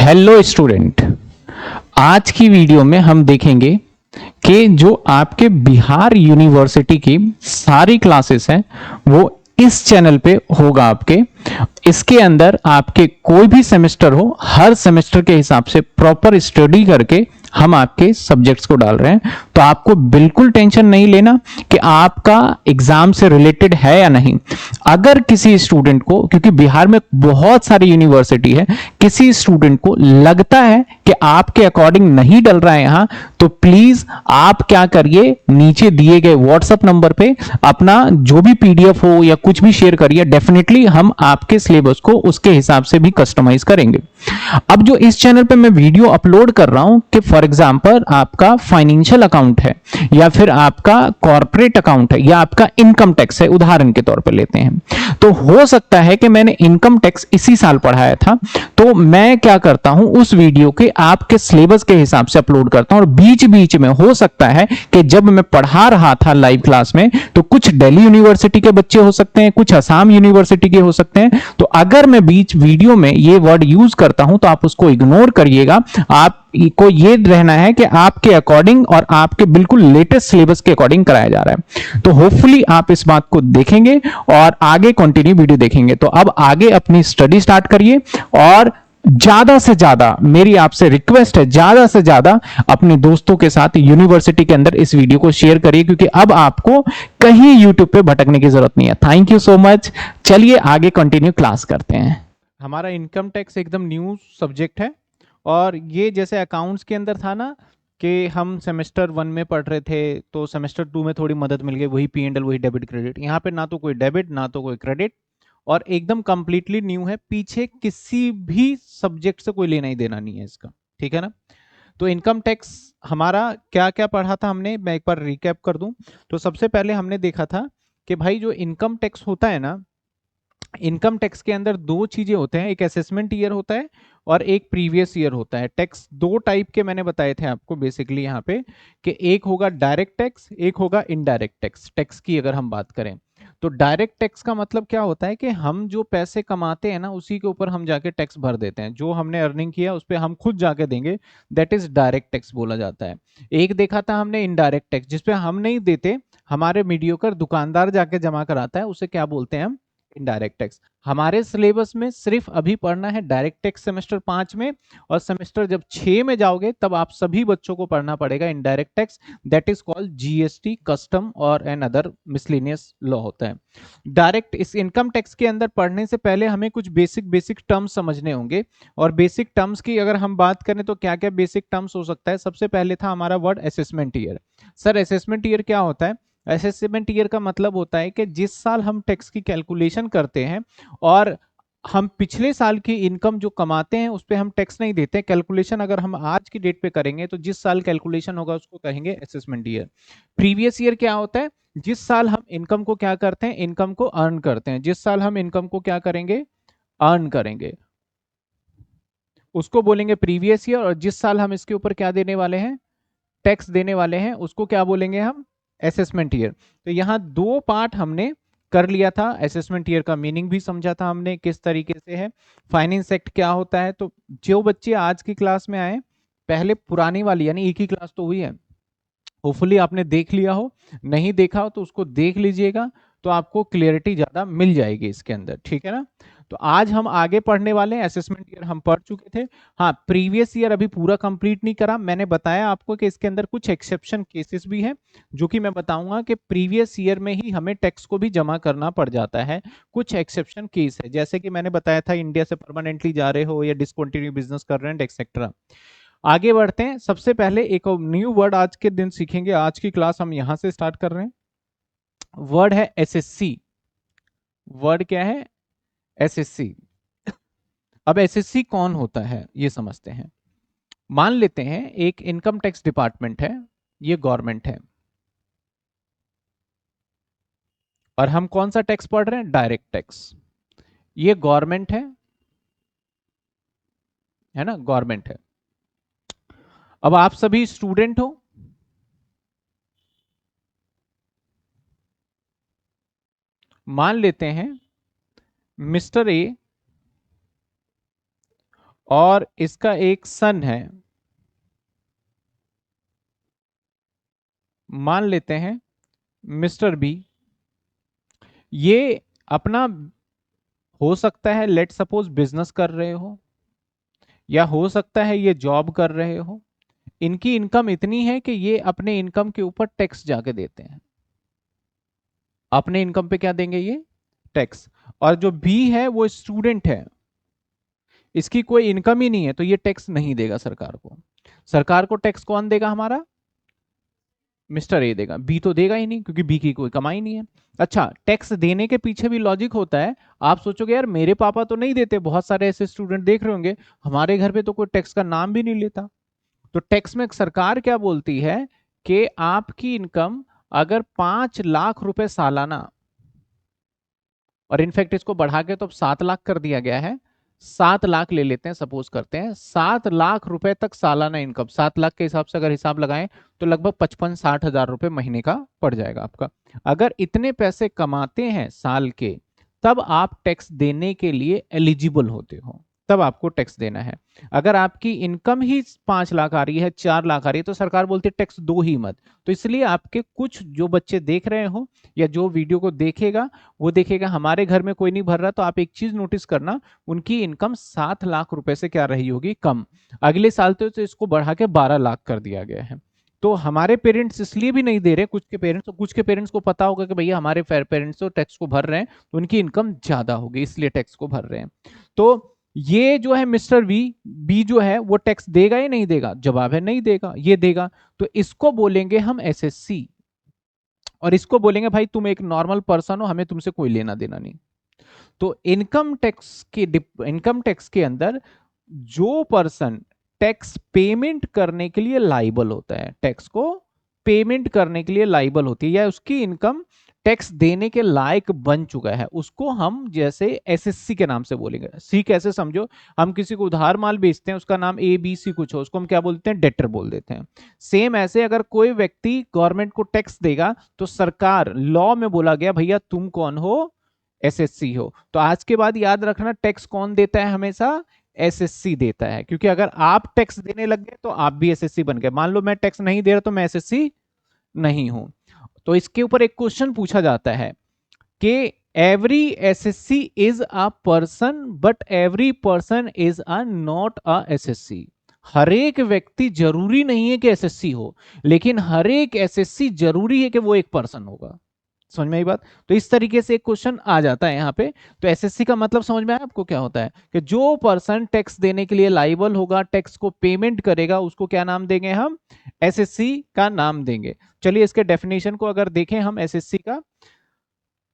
Hello student. आज की video में हम देखेंगे कि जो आपके बिहार यूनिवर्सिटी की सारी क्लासेस हैं वो इस चैनल पे होगा आपके। इसके अंदर आपके कोई भी सेमेस्टर हो, हर सेमेस्टर के हिसाब से प्रॉपर स्टडी करके हम आपके सब्जेक्ट्स को डाल रहे हैं। तो आपको बिल्कुल टेंशन नहीं लेना कि आपका एग्जाम से रिलेटेड है या नहीं। अगर किसी स्टूडेंट को, क्योंकि बिहार में बहुत सारी यूनिवर्सिटी है, किसी स्टूडेंट को लगता है कि आपके अकॉर्डिंग नहीं डल रहा है यहां, तो प्लीज आप क्या करिए, नीचे दिए गए व्हाट्सएप नंबर पे अपना जो भी पीडीएफ हो या कुछ भी शेयर करिए। डेफिनेटली हम आपके सिलेबस को उसके हिसाब से भी कस्टमाइज करेंगे। अब जो इस चैनल पे मैं वीडियो अपलोड कर रहा हूं कि फॉर एग्जांपल आपका फाइनेंशियल अकाउंट है या फिर आपका कॉर्पोरेट अकाउंट है या आपका इनकम टैक्स है, उदाहरण के तौर पे लेते हैं, तो हो सकता है कि मैंने इनकम टैक्स इसी साल पढ़ाया था, तो मैं क्या करता हूं, उस वीडियो के आपके सिलेबस के हिसाब से अपलोड करता हूं। और बीच बीच में हो सकता है कि जब मैं पढ़ा रहा था लाइव क्लास में, तो कुछ दिल्ली यूनिवर्सिटी के बच्चे हो सकते हैं, कुछ असम यूनिवर्सिटी के हो सकते हैं। तो अगर मैं बीच वीडियो में ये वर्ड यूज करता हूं तो आप उसको इग्नोर करिएगा। आपको ये रहना है कि आपके अकॉर्डिंग और आपके बिल्कुल लेटेस्ट सिलेबस के अकॉर्डिंग कराया जा रहा है। तो होपफुली आप इस बात को देखेंगे और आगे कंटिन्यू वीडियो देखेंगे। तो अब आगे अपनी स्टडी स्टार्ट करिए और ज्यादा से ज्यादा मेरी आपसे रिक्वेस्ट है, ज्यादा से ज्यादा अपने दोस्तों के साथ यूनिवर्सिटी के अंदर इस वीडियो को शेयर करिए, क्योंकि अब आपको कहीं यूट्यूब पे भटकने की जरूरत नहीं है। Thank you so much. चलिए आगे कंटिन्यू क्लास करते हैं। हमारा इनकम टैक्स एकदम न्यू सब्जेक्ट है। और ये जैसे अकाउंट्स के अंदर था ना कि हम सेमेस्टर 1 में पढ़ रहे थे, तो सेमेस्टर 2 में थोड़ी मदद मिल गई, वही पी एंड एल, वही डेबिट क्रेडिट। यहाँ पे ना तो कोई डेबिट ना तो कोई क्रेडिट, और एकदम कंप्लीटली न्यू है। पीछे किसी भी सब्जेक्ट से कोई लेना ही देना नहीं है इसका, ठीक है ना। तो इनकम टैक्स हमारा क्या क्या पढ़ा था हमने, मैं एक बार रिकैप कर दूं। तो सबसे पहले हमने देखा था कि भाई जो इनकम टैक्स होता है ना, इनकम टैक्स के अंदर दो चीजें होते हैं, एक असेसमेंट ईयर होता है और एक प्रीवियस ईयर होता है। टैक्स दो टाइप के मैंने बताए थे आपको बेसिकली यहाँ पे, कि एक होगा डायरेक्ट टैक्स, एक होगा इनडायरेक्ट टैक्स। टैक्स की अगर हम बात करें तो डायरेक्ट टैक्स का मतलब क्या होता है कि हम जो पैसे कमाते हैं ना, उसी के ऊपर हम जाके टैक्स भर देते हैं। जो हमने अर्निंग किया उस पर हम खुद जाके देंगे, दैट इज डायरेक्ट टैक्स बोला जाता है। एक देखा था हमने इनडायरेक्ट टैक्स, जिसपे हम नहीं देते, हमारे मीडियोकर दुकानदार जाके जमा कराता है, उसे क्या बोलते हैं हम, इनडायरेक्ट टैक्स। हमारे सिलेबस में सिर्फ अभी पढ़ना है डायरेक्ट टैक्स सेमेस्टर 5 में, और सेमेस्टर जब 6 में जाओगे तब आप सभी बच्चों को पढ़ना पड़ेगा indirect tax, that is called GST, custom और एन अदर मिसलेनियस लॉ होता है। डायरेक्ट इस इनकम टैक्स के अंदर पढ़ने से पहले हमें कुछ बेसिक बेसिक टर्म्स समझने होंगे। और बेसिक टर्म्स की अगर हम बात करें तो क्या क्या बेसिक टर्म्स हो सकता है। सबसे पहले था हमारा word assessment year. Sir assessment year क्या होता है? असेसमेंट ईयर का मतलब होता है कि जिस साल हम टैक्स की कैलकुलेशन करते हैं और हम पिछले साल की इनकम जो कमाते हैं उस पर हम टैक्स नहीं देते। कैलकुलेशन अगर हम आज की डेट पे करेंगे तो जिस साल कैलकुलेशन होगा उसको कहेंगे असेसमेंट ईयर। प्रीवियस ईयर क्या होता है? जिस साल हम इनकम को क्या करते हैं, इनकम को अर्न करते हैं, जिस साल हम इनकम को क्या करेंगे, अर्न करेंगे, उसको बोलेंगे प्रीवियस ईयर। और जिस साल हम इसके ऊपर क्या देने वाले हैं, टैक्स देने वाले हैं, उसको क्या बोलेंगे हम, असेसमेंट ईयर। तो यहाँ दो पार्ट हमने कर लिया था। असेसमेंट ईयर का मीनिंग भी समझा था हमने किस तरीके से है, फाइनेंस एक्ट क्या होता है। तो जो बच्चे आज की क्लास में आए, पहले पुरानी वाली यानी एक ही क्लास तो हुई है, होपफुली आपने देख लिया हो, नहीं देखा हो तो उसको देख लीजिएगा, तो आपको क्लियरिटी ज्यादा मिल जाएगी इसके अंदर, ठीक है ना। तो आज हम आगे पढ़ने वाले हैं। असेसमेंट ईयर हम पढ़ चुके थे। हाँ, प्रीवियस ईयर अभी पूरा कंप्लीट नहीं करा। मैंने बताया आपको कि इसके अंदर कुछ एक्सेप्शन केसेस भी हैं, जो कि मैं बताऊंगा कि प्रीवियस ईयर में ही हमें टैक्स को भी जमा करना पड़ जाता है। कुछ एक्सेप्शन केस है, जैसे कि मैंने बताया था, इंडिया से परमानेंटली जा रहे हो या डिसकंटिन्यू बिजनेस कर रहे हैं, एक्सेट्रा। आगे बढ़ते हैं। सबसे पहले एक न्यू वर्ड आज के दिन सीखेंगे, आज की क्लास हम यहां से स्टार्ट कर रहे हैं। वर्ड है एसएससी। वर्ड क्या है? एसएससी। अब एसएससी कौन होता है ये समझते हैं। मान लेते हैं एक इनकम टैक्स डिपार्टमेंट है, ये गवर्नमेंट है, और हम कौन सा टैक्स पढ़ रहे हैं, डायरेक्ट टैक्स। ये गवर्नमेंट है ना, गवर्नमेंट है। अब आप सभी स्टूडेंट हो, मान लेते हैं मिस्टर ए और इसका एक सन है, मान लेते हैं मिस्टर बी। ये अपना हो सकता है लेट सपोज बिजनेस कर रहे हो, या हो सकता है ये जॉब कर रहे हो। इनकी इनकम इतनी है कि ये अपने इनकम के ऊपर टैक्स जाके देते हैं। अपने इनकम पे क्या देंगे ये? टैक्स। और जो बी है वो स्टूडेंट है, इसकी कोई इनकम ही नहीं है, तो ये टैक्स नहीं देगा सरकार को। सरकार को टैक्स कौन देगा? हमारा मिस्टर ए देगा, बी तो देगा ही नहीं क्योंकि बी की कोई कमाई नहीं है। अच्छा, टैक्स देने के पीछे भी लॉजिक होता है। आप सोचोगे यार मेरे पापा तो नहीं देते, बहुत सारे ऐसे स्टूडेंट देख रहे होंगे, हमारे घर पे तो कोई टैक्स का नाम भी नहीं लेता। तो टैक्स में सरकार क्या बोलती है कि आपकी इनकम अगर 5 लाख रुपए सालाना, और इनफैक्ट इसको बढ़ा के तो अब 7 लाख कर दिया गया है, 7 लाख ले लेते हैं, सपोज करते हैं 7 लाख रुपए तक सालाना इनकम, 7 लाख के हिसाब से अगर हिसाब लगाएं तो लगभग 55-60 हजार रुपए महीने का पड़ जाएगा आपका। अगर इतने पैसे कमाते हैं साल के, तब आप टैक्स देने के लिए एलिजिबल होते हो, तब आपको टैक्स देना है। अगर आपकी इनकम ही 5 लाख आ रही है, 4 लाख आ रही है, तो सरकार बोलती है टैक्स दो ही मत। तो इसलिए आपके कुछ जो बच्चे देख रहे हो या जो वीडियो को देखेगा वो देखेगा हमारे घर में कोई नहीं भर रहा, तो आप एक चीज नोटिस करना, उनकी इनकम 7 लाख रुपए से क्या रही होगी? कम। अगले साल तो इसको बढ़ा के 12 लाख कर दिया गया है। तो हमारे पेरेंट्स इसलिए भी नहीं दे रहे, कुछ के पेरेंट्स को पता होगा कि भैया हमारे पेरेंट्स तो टैक्स को भर रहे हैं, तो उनकी इनकम ज्यादा होगी इसलिए टैक्स को भर रहे हैं। तो ये जो है मिस्टर बी जो है वो टैक्स देगा या नहीं देगा? जवाब है नहीं देगा, ये देगा। तो इसको बोलेंगे हम एसएससी, और इसको बोलेंगे भाई तुम एक नॉर्मल पर्सन हो, हमें तुमसे कोई लेना देना नहीं। तो इनकम टैक्स के अंदर जो पर्सन टैक्स पेमेंट करने के लिए लाइबल होता है, टैक्स को पेमेंट करने के लिए लाइबल होती है, या उसकी इनकम टैक्स देने के लायक बन चुका है, उसको हम जैसे एसएससी के नाम से बोलेंगे। सी कैसे समझो, हम किसी को उधार माल बेचते हैं, उसका नाम ए बी सी कुछ हो, उसको हम क्या बोलते हैं? डेटर बोल देते हैं। सेम ऐसे अगर कोई व्यक्ति गवर्नमेंट को टैक्स देगा, तो सरकार लॉ में बोला गया भैया तुम कौन हो? एसएससी हो। तो आज के बाद याद रखना, टैक्स कौन देता है? हमेशा एसएससी देता है, क्योंकि अगर आप टैक्स देने लग गए तो आप भी एसएससी बन गए। मान लो मैं टैक्स नहीं दे रहा तो मैं एसएससी नहीं हूं। तो इसके ऊपर एक क्वेश्चन पूछा जाता है कि every assessee is a person but every person is a not a assessee. हर एक व्यक्ति जरूरी नहीं है कि एसएससी हो, लेकिन हर एक एसएससी जरूरी है कि वो एक पर्सन होगा। समझ में आई बात? तो इस तरीके से एक क्वेश्चन आ जाता है यहाँ पे। तो एसएससी का मतलब समझ में आया आपको क्या होता है? कि जो पर्सन टैक्स देने के लिए लाइबल होगा, टैक्स को पेमेंट करेगा, उसको क्या नाम देंगे हम? एसएससी का नाम देंगे। चलिए इसके डेफिनेशन को अगर देखें हम एसएससी का,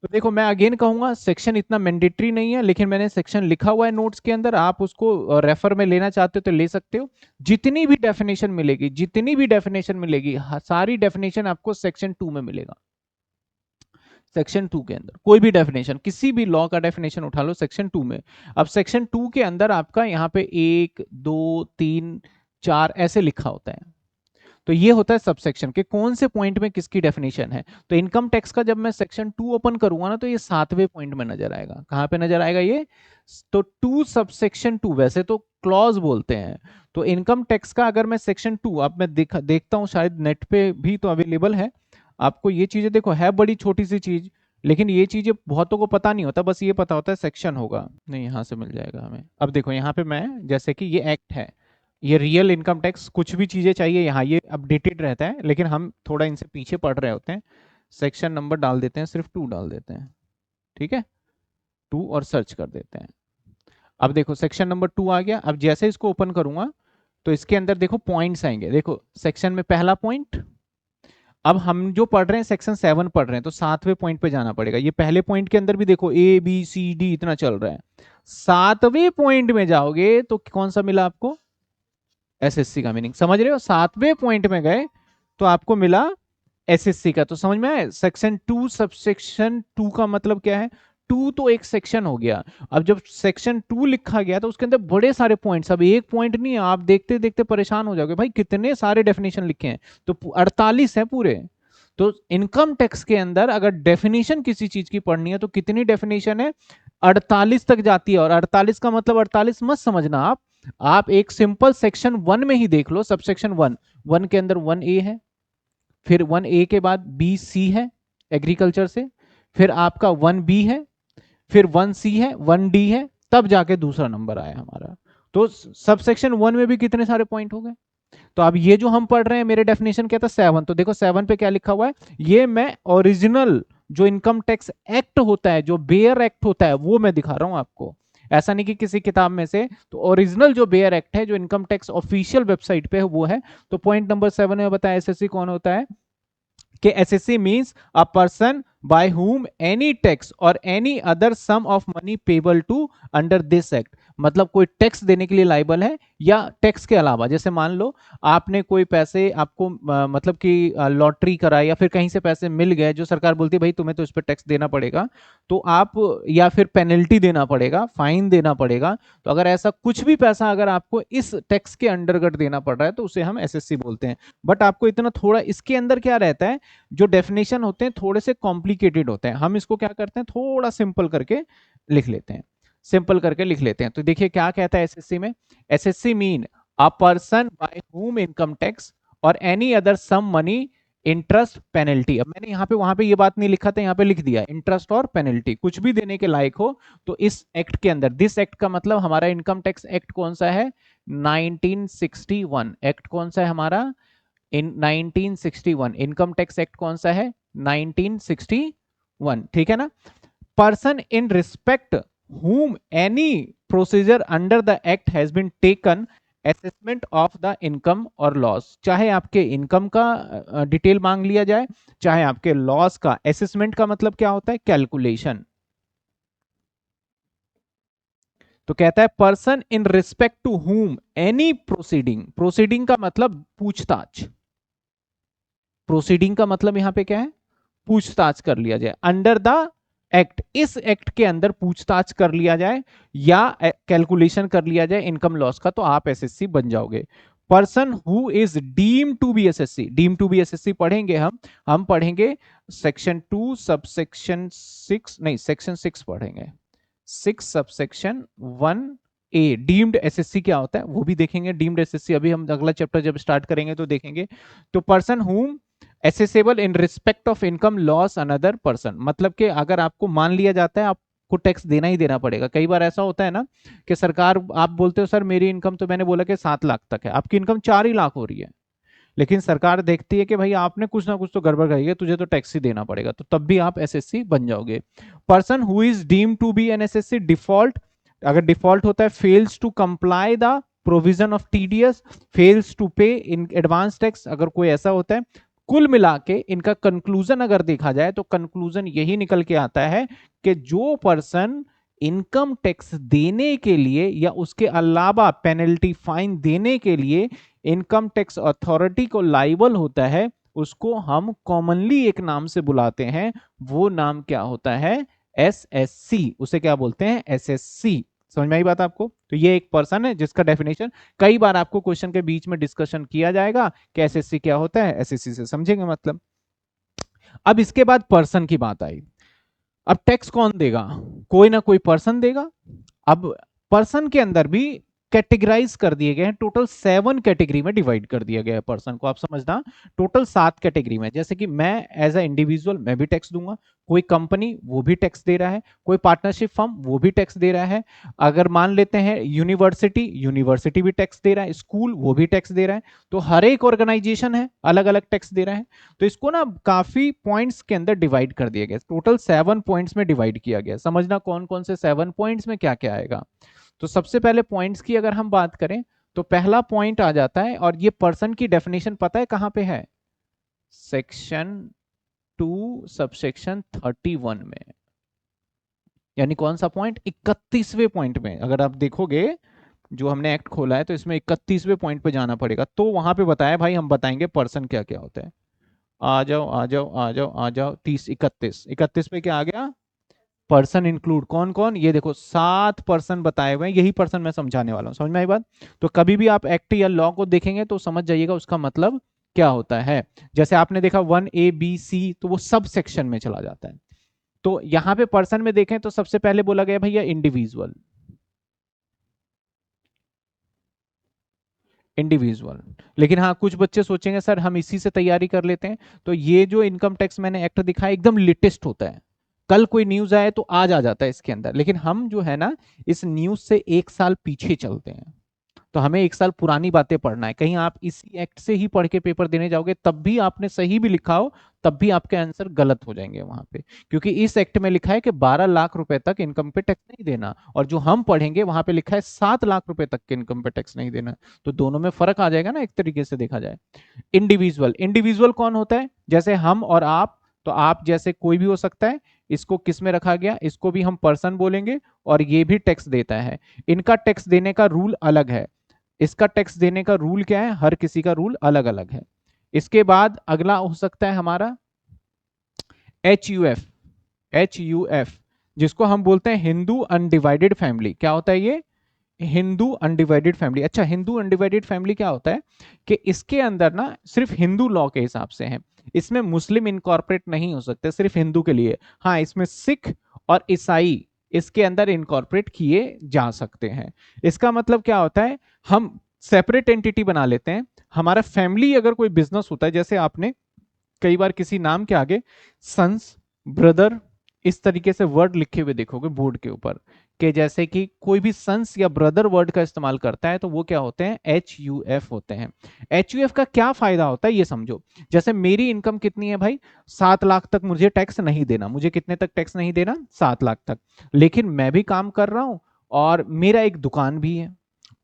तो देखो मैं अगेन कहूंगा सेक्शन इतना मैंडेटरी नहीं है, लेकिन मैंने सेक्शन लिखा हुआ है नोट्स के अंदर, आप उसको रेफर में लेना चाहते हो तो ले सकते हो। जितनी भी डेफिनेशन मिलेगी, सारी डेफिनेशन आपको सेक्शन 2 में मिलेगा। सेक्शन 2 के अंदर कोई भी डेफिनेशन, किसी भी लॉ का डेफिनेशन उठा लो सेक्शन 2 में। अब सेक्शन 2 के अंदर आपका यहाँ पे 1 2 3 4 ऐसे लिखा होता है। तो ये होता है सबसेक्शन के कौन से पॉइंट में किसकी डेफिनेशन है। तो इनकम टैक्स का जब मैं सेक्शन 2 ओपन करूंगा ना, तो ये 7वें पॉइंट में नजर आएगा। कहां पे नजर आएगा ये? तो 2 सबसेक्शन 2, वैसे तो क्लॉज बोलते हैं। तो इनकम टैक्स का अगर मैं सेक्शन 2, अब मैं देखता हूं शायद नेट पे भी तो अवेलेबल है। आपको ये चीजें देखो, है बड़ी छोटी सी चीज, लेकिन ये चीजें बहुतों को पता नहीं होता, बस ये पता होता है सेक्शन होगा। नहीं, यहां से मिल जाएगा हमें। अब देखो यहाँ पे मैं, जैसे कि ये एक्ट है, ये रियल इनकम टैक्स, कुछ भी चीजें चाहिए यहाँ ये अपडेटेड रहता है, लेकिन हम थोड़ा इनसे पीछे पड़ रहे होते हैं। सेक्शन नंबर डाल देते हैं, सिर्फ 2 डाल देते हैं, ठीक है, 2 और सर्च कर देते हैं। अब देखो सेक्शन नंबर 2 आ गया। अब जैसे इसको ओपन करूंगा तो इसके अंदर देखो पॉइंट्स आएंगे। देखो सेक्शन में पहला पॉइंट, अब हम जो पढ़ रहे हैं सेक्शन 7 पढ़ रहे हैं, तो 7वें पॉइंट पे जाना पड़ेगा। ये पहले पॉइंट के अंदर भी देखो ए बी सी डी इतना चल रहा है, 7वें पॉइंट में जाओगे तो कौन सा मिला आपको? एसएससी का मीनिंग समझ रहे हो? 7वें पॉइंट में गए तो आपको मिला एसएससी का। तो समझ में आया? सेक्शन 2 सबसेक्शन 2 का मतलब क्या है? 2 तो एक सेक्शन हो गया। अब जब सेक्शन 2 लिखा गया तो उसके अंदर बड़े सारे पॉइंट्स, अब एक पॉइंट नहीं, आप देखते देखते परेशान हो जाओगे भाई कितने सारे डेफिनेशन लिखे हैं। तो 48 है पूरे। तो इनकम टैक्स के अंदर अगर डेफिनेशन किसी चीज की पढ़नी है तो कितनी डेफिनेशन है? 48 तक जाती है। और 48 का मतलब 48 मत समझना आप, आप एक सिंपल सेक्शन 1 में ही देख लो, सब सेक्शन 1 के अंदर 1A है, फिर 1A के बाद BC है एग्रीकल्चर से, फिर आपका 1B है, फिर 1C है, 1D है, तब जाके दूसरा नंबर आया हमारा। तो सब सेक्शन 1 में भी कितने सारे पॉइंट हो गए। तो अब ये जो हम पढ़ रहे हैं, मेरे डेफिनेशन क्या था 7, तो देखो 7 पे क्या लिखा हुआ है, ये मैं ओरिजिनल जो इनकम टैक्स एक्ट होता है, जो बेयर एक्ट होता है, वो मैं दिखा रहा हूं आपको, ऐसा नहीं कि किसी किताब में से। तो ओरिजिनल जो बेयर एक्ट है, जो इनकम टैक्स ऑफिशियल वेबसाइट पे है, वो है। तो पॉइंट नंबर 7 में बताया एसएससी कौन होता है, कि SSC means a person by whom any tax or any other sum of money payable to under this act, मतलब कोई टैक्स देने के लिए लाइबल है, या टैक्स के अलावा, जैसे मान लो आपने कोई पैसे आपको मतलब कि लॉटरी कराई, या फिर कहीं से पैसे मिल गए जो सरकार बोलती है भाई तुम्हें तो इस पर टैक्स देना पड़ेगा, तो आप, या फिर पेनल्टी देना पड़ेगा, फाइन देना पड़ेगा, तो अगर ऐसा कुछ भी पैसा अगर आपको इस टैक्स के अंडरगट देना पड़ रहा है, तो उसे हम एसएससी बोलते हैं। बट आपको इतना थोड़ा इसके अंदर क्या रहता है, जो डेफिनेशन होते हैं थोड़े से कॉम्प्लिकेटेड होते हैं, हम इसको क्या करते हैं थोड़ा सिंपल करके लिख लेते हैं, सिंपल करके लिख लेते हैं। तो देखिए क्या कहता है एसएससी में, assessee mean a person by whom income tax और any other sum money, interest, penalty. अब मैंने यहाँ पे वहां पे ये बात नहीं लिखा था, यहाँ पे लिख दिया इंटरेस्ट और पेनल्टी, कुछ भी देने के लायक हो तो इस एक्ट के अंदर, दिस एक्ट का मतलब हमारा इनकम टैक्स एक्ट कौन सा है, 1961 एक्ट कौन सा है हमारा, इन 1961 इनकम टैक्स एक्ट कौन सा है, 1961, ठीक है ना। Person in respect whom any procedure under the act has been taken assessment of the income or loss, चाहे आपके इनकम का डिटेल मांग लिया जाए, चाहे आपके लॉस का। असेसमेंट का मतलब क्या होता है, कैलकुलेशन। तो कहता है person in respect to whom any proceeding, proceeding का मतलब पूछताछ, प्रोसीडिंग का मतलब यहां पे क्या है, पूछताछ कर लिया जाए, अंडर द एक्ट, इस एक्ट के अंदर पूछताछ कर लिया जाए या कैलकुलेशन कर लिया जाए इनकम लॉस का, तो आप एसएससी बन जाओगे। Person who is deem to be SSC, deem to be SSC पढ़ेंगे हम पढ़ेंगे सेक्शन 2 सबसेक्शन 6, नहीं सेक्शन 6 पढ़ेंगे, 6 सबसेक्शन 1A। डीम्ड एसएससी क्या होता है वो भी देखेंगे, डीम्ड एसएससी अभी हम अगला चैप्टर जब स्टार्ट करेंगे तो देखेंगे। तो person whom accessible in respect of income loss another person, मतलब कि अगर आपको मान लिया जाता है आपको टैक्स देना ही देना पड़ेगा। कई बार ऐसा होता है ना कि सरकार, आप बोलते हो सर मेरी इनकम तो मैंने बोला कि 7 लाख तक है, आपकी इनकम 4 ही लाख हो रही है, लेकिन सरकार देखती है कि भाई आपने कुछ ना कुछ तो गड़बड़ करी है, तुझे तो टैक्स ही देना पड़ेगा, तो तब भी आप एसएससी बन जाओगे। Person who is deem to be an SSC default, अगर डिफॉल्ट होता है fails to comply the provision of TDS, fails to pay in advance tax, अगर कोई ऐसा होता है। कुल मिला के इनका कंक्लूजन अगर देखा जाए तो कंक्लूजन यही निकल के आता है कि जो पर्सन इनकम टैक्स देने के लिए या उसके अलावा पेनल्टी फाइन देने के लिए इनकम टैक्स अथॉरिटी को लाइबल होता है, उसको हम कॉमनली एक नाम से बुलाते हैं, वो नाम क्या होता है, एसएससी, उसे क्या बोलते हैं, एसएससी। समझ में आई बात आपको। तो ये एक पर्सन है जिसका डेफिनेशन कई बार आपको क्वेश्चन के बीच में डिस्कशन किया जाएगा कि एसएससी क्या होता है, एसएससी से समझेंगे मतलब। अब इसके बाद पर्सन की बात आई, अब टैक्स कौन देगा, कोई ना कोई पर्सन देगा। अब पर्सन के अंदर भी कैटेगराइज कर दिए गए हैं, टोटल 7 कैटेगरी में डिवाइड कर दिया गया है पर्सन को, आप समझना टोटल 7 कैटेगरी में। जैसे कि मैं एज अ इंडिविजुअल मैं भी टैक्स दूंगा, कोई कंपनी वो भी टैक्स दे रहा है, कोई पार्टनरशिप फर्म वो भी टैक्स दे रहा है, अगर मान लेते हैं यूनिवर्सिटी, यूनिवर्सिटी भी टैक्स दे रहा है, स्कूल वो भी टैक्स दे रहा है, तो हर एक ऑर्गेनाइजेशन है अलग अलग टैक्स दे रहा है। तो इसको ना काफी पॉइंट्स के अंदर डिवाइड कर दिया गया, टोटल 7 पॉइंट्स में डिवाइड किया गया। समझना कौन कौन से 7 पॉइंट्स में क्या क्या आएगा। तो सबसे पहले पॉइंट्स की अगर हम बात करें तो पहला पॉइंट आ जाता है, और ये पर्सन की डेफिनेशन पता है कहां पे है, सेक्शन 2 सबसेक्शन 31 में, यानी कौन सा पॉइंट, 31वें पॉइंट में। अगर आप देखोगे जो हमने एक्ट खोला है तो इसमें 31वें पॉइंट पे जाना पड़ेगा, तो वहां पे बताया भाई, हम बताएंगे पर्सन क्या क्या होता है। आ जाओ आ जाओ आ जाओ आ जाओ, 31 पे क्या आ गया, पर्सन इंक्लूड कौन कौन, ये देखो 7 पर्सन बताए हुए हैं, यही पर्सन मैं समझाने वाला हूं, समझ में आई बात। तो कभी भी आप एक्ट या लॉ को देखेंगे तो समझ जाइएगा उसका मतलब क्या होता है। जैसे आपने देखा 1A B C, तो वो सब सेक्शन में चला जाता है। तो यहां पे पर्सन में देखें तो सबसे पहले बोला गया भैया इंडिविजुअल, इंडिविजुअल। लेकिन हाँ, कुछ बच्चे सोचेंगे सर हम इसी से तैयारी कर लेते हैं, तो ये जो इनकम टैक्स मैंने एक्ट दिखाया एकदम लेटेस्ट होता है, कल कोई न्यूज आए तो आज आ जाता है इसके अंदर, लेकिन हम जो है ना इस न्यूज से एक साल पीछे चलते हैं। तो हमें एक साल पुरानी बातें पढ़ना है, कहीं आप इसी एक्ट से ही पढ़ के पेपर देने जाओगे तब भी आपने सही भी लिखा हो तब भी आपके आंसर गलत हो जाएंगे वहां पे, क्योंकि इस एक्ट में लिखा है कि 12 लाख रुपए तक इनकम पे टैक्स नहीं देना, और जो हम पढ़ेंगे वहां पे लिखा है 7 लाख रुपए तक के इनकम पे टैक्स नहीं देना। तो दोनों में फर्क आ जाएगा ना एक तरीके से देखा जाए। इंडिविजुअल, इंडिविजुअल कौन होता है? जैसे हम और आप, तो आप जैसे कोई भी हो सकता है। इसको किस में रखा गया? इसको भी हम पर्सन बोलेंगे, और ये भी टैक्स देता है। इनका टैक्स देने का रूल अलग है, इसका टैक्स देने का रूल क्या है? हर किसी का रूल अलग अलग है। इसके बाद अगला हो सकता है हमारा HUF। HUF जिसको हम बोलते हैं हिंदू अनडिवाइडेड फैमिली। क्या होता है ये? Hindu undivided family. अच्छा, हिंदू अनडिवाइडेड फैमिली क्या होता है कि इसके अंदर ना सिर्फ हिंदू लॉ के हिसाब से है, इसमें मुस्लिम इनकॉर्पोरेट नहीं हो सकते, सिर्फ हिंदू के लिए। हाँ, इसमें सिख और ईसाई इसके अंदर इनकॉर्पोरेट किए जा सकते हैं। इसका मतलब क्या होता है? हम सेपरेट एंटिटी बना लेते हैं। हमारा फैमिली अगर कोई बिजनेस होता है, जैसे आपने कई बार किसी नाम के आगे सन्स, ब्रदर इस तरीके से वर्ड लिखे हुए देखोगे बोर्ड के ऊपर, कि जैसे कि कोई भी सन्स या ब्रदर वर्ड का इस्तेमाल करता है तो वो क्या होते हैं? HUF होते हैं। HUF का क्या फायदा होता है ये समझो। जैसे मेरी इनकम कितनी है भाई? 7 लाख तक मुझे टैक्स नहीं देना। मुझे कितने तक टैक्स नहीं देना? 7 लाख तक। लेकिन मैं भी काम कर रहा हूं और मेरा एक दुकान भी है,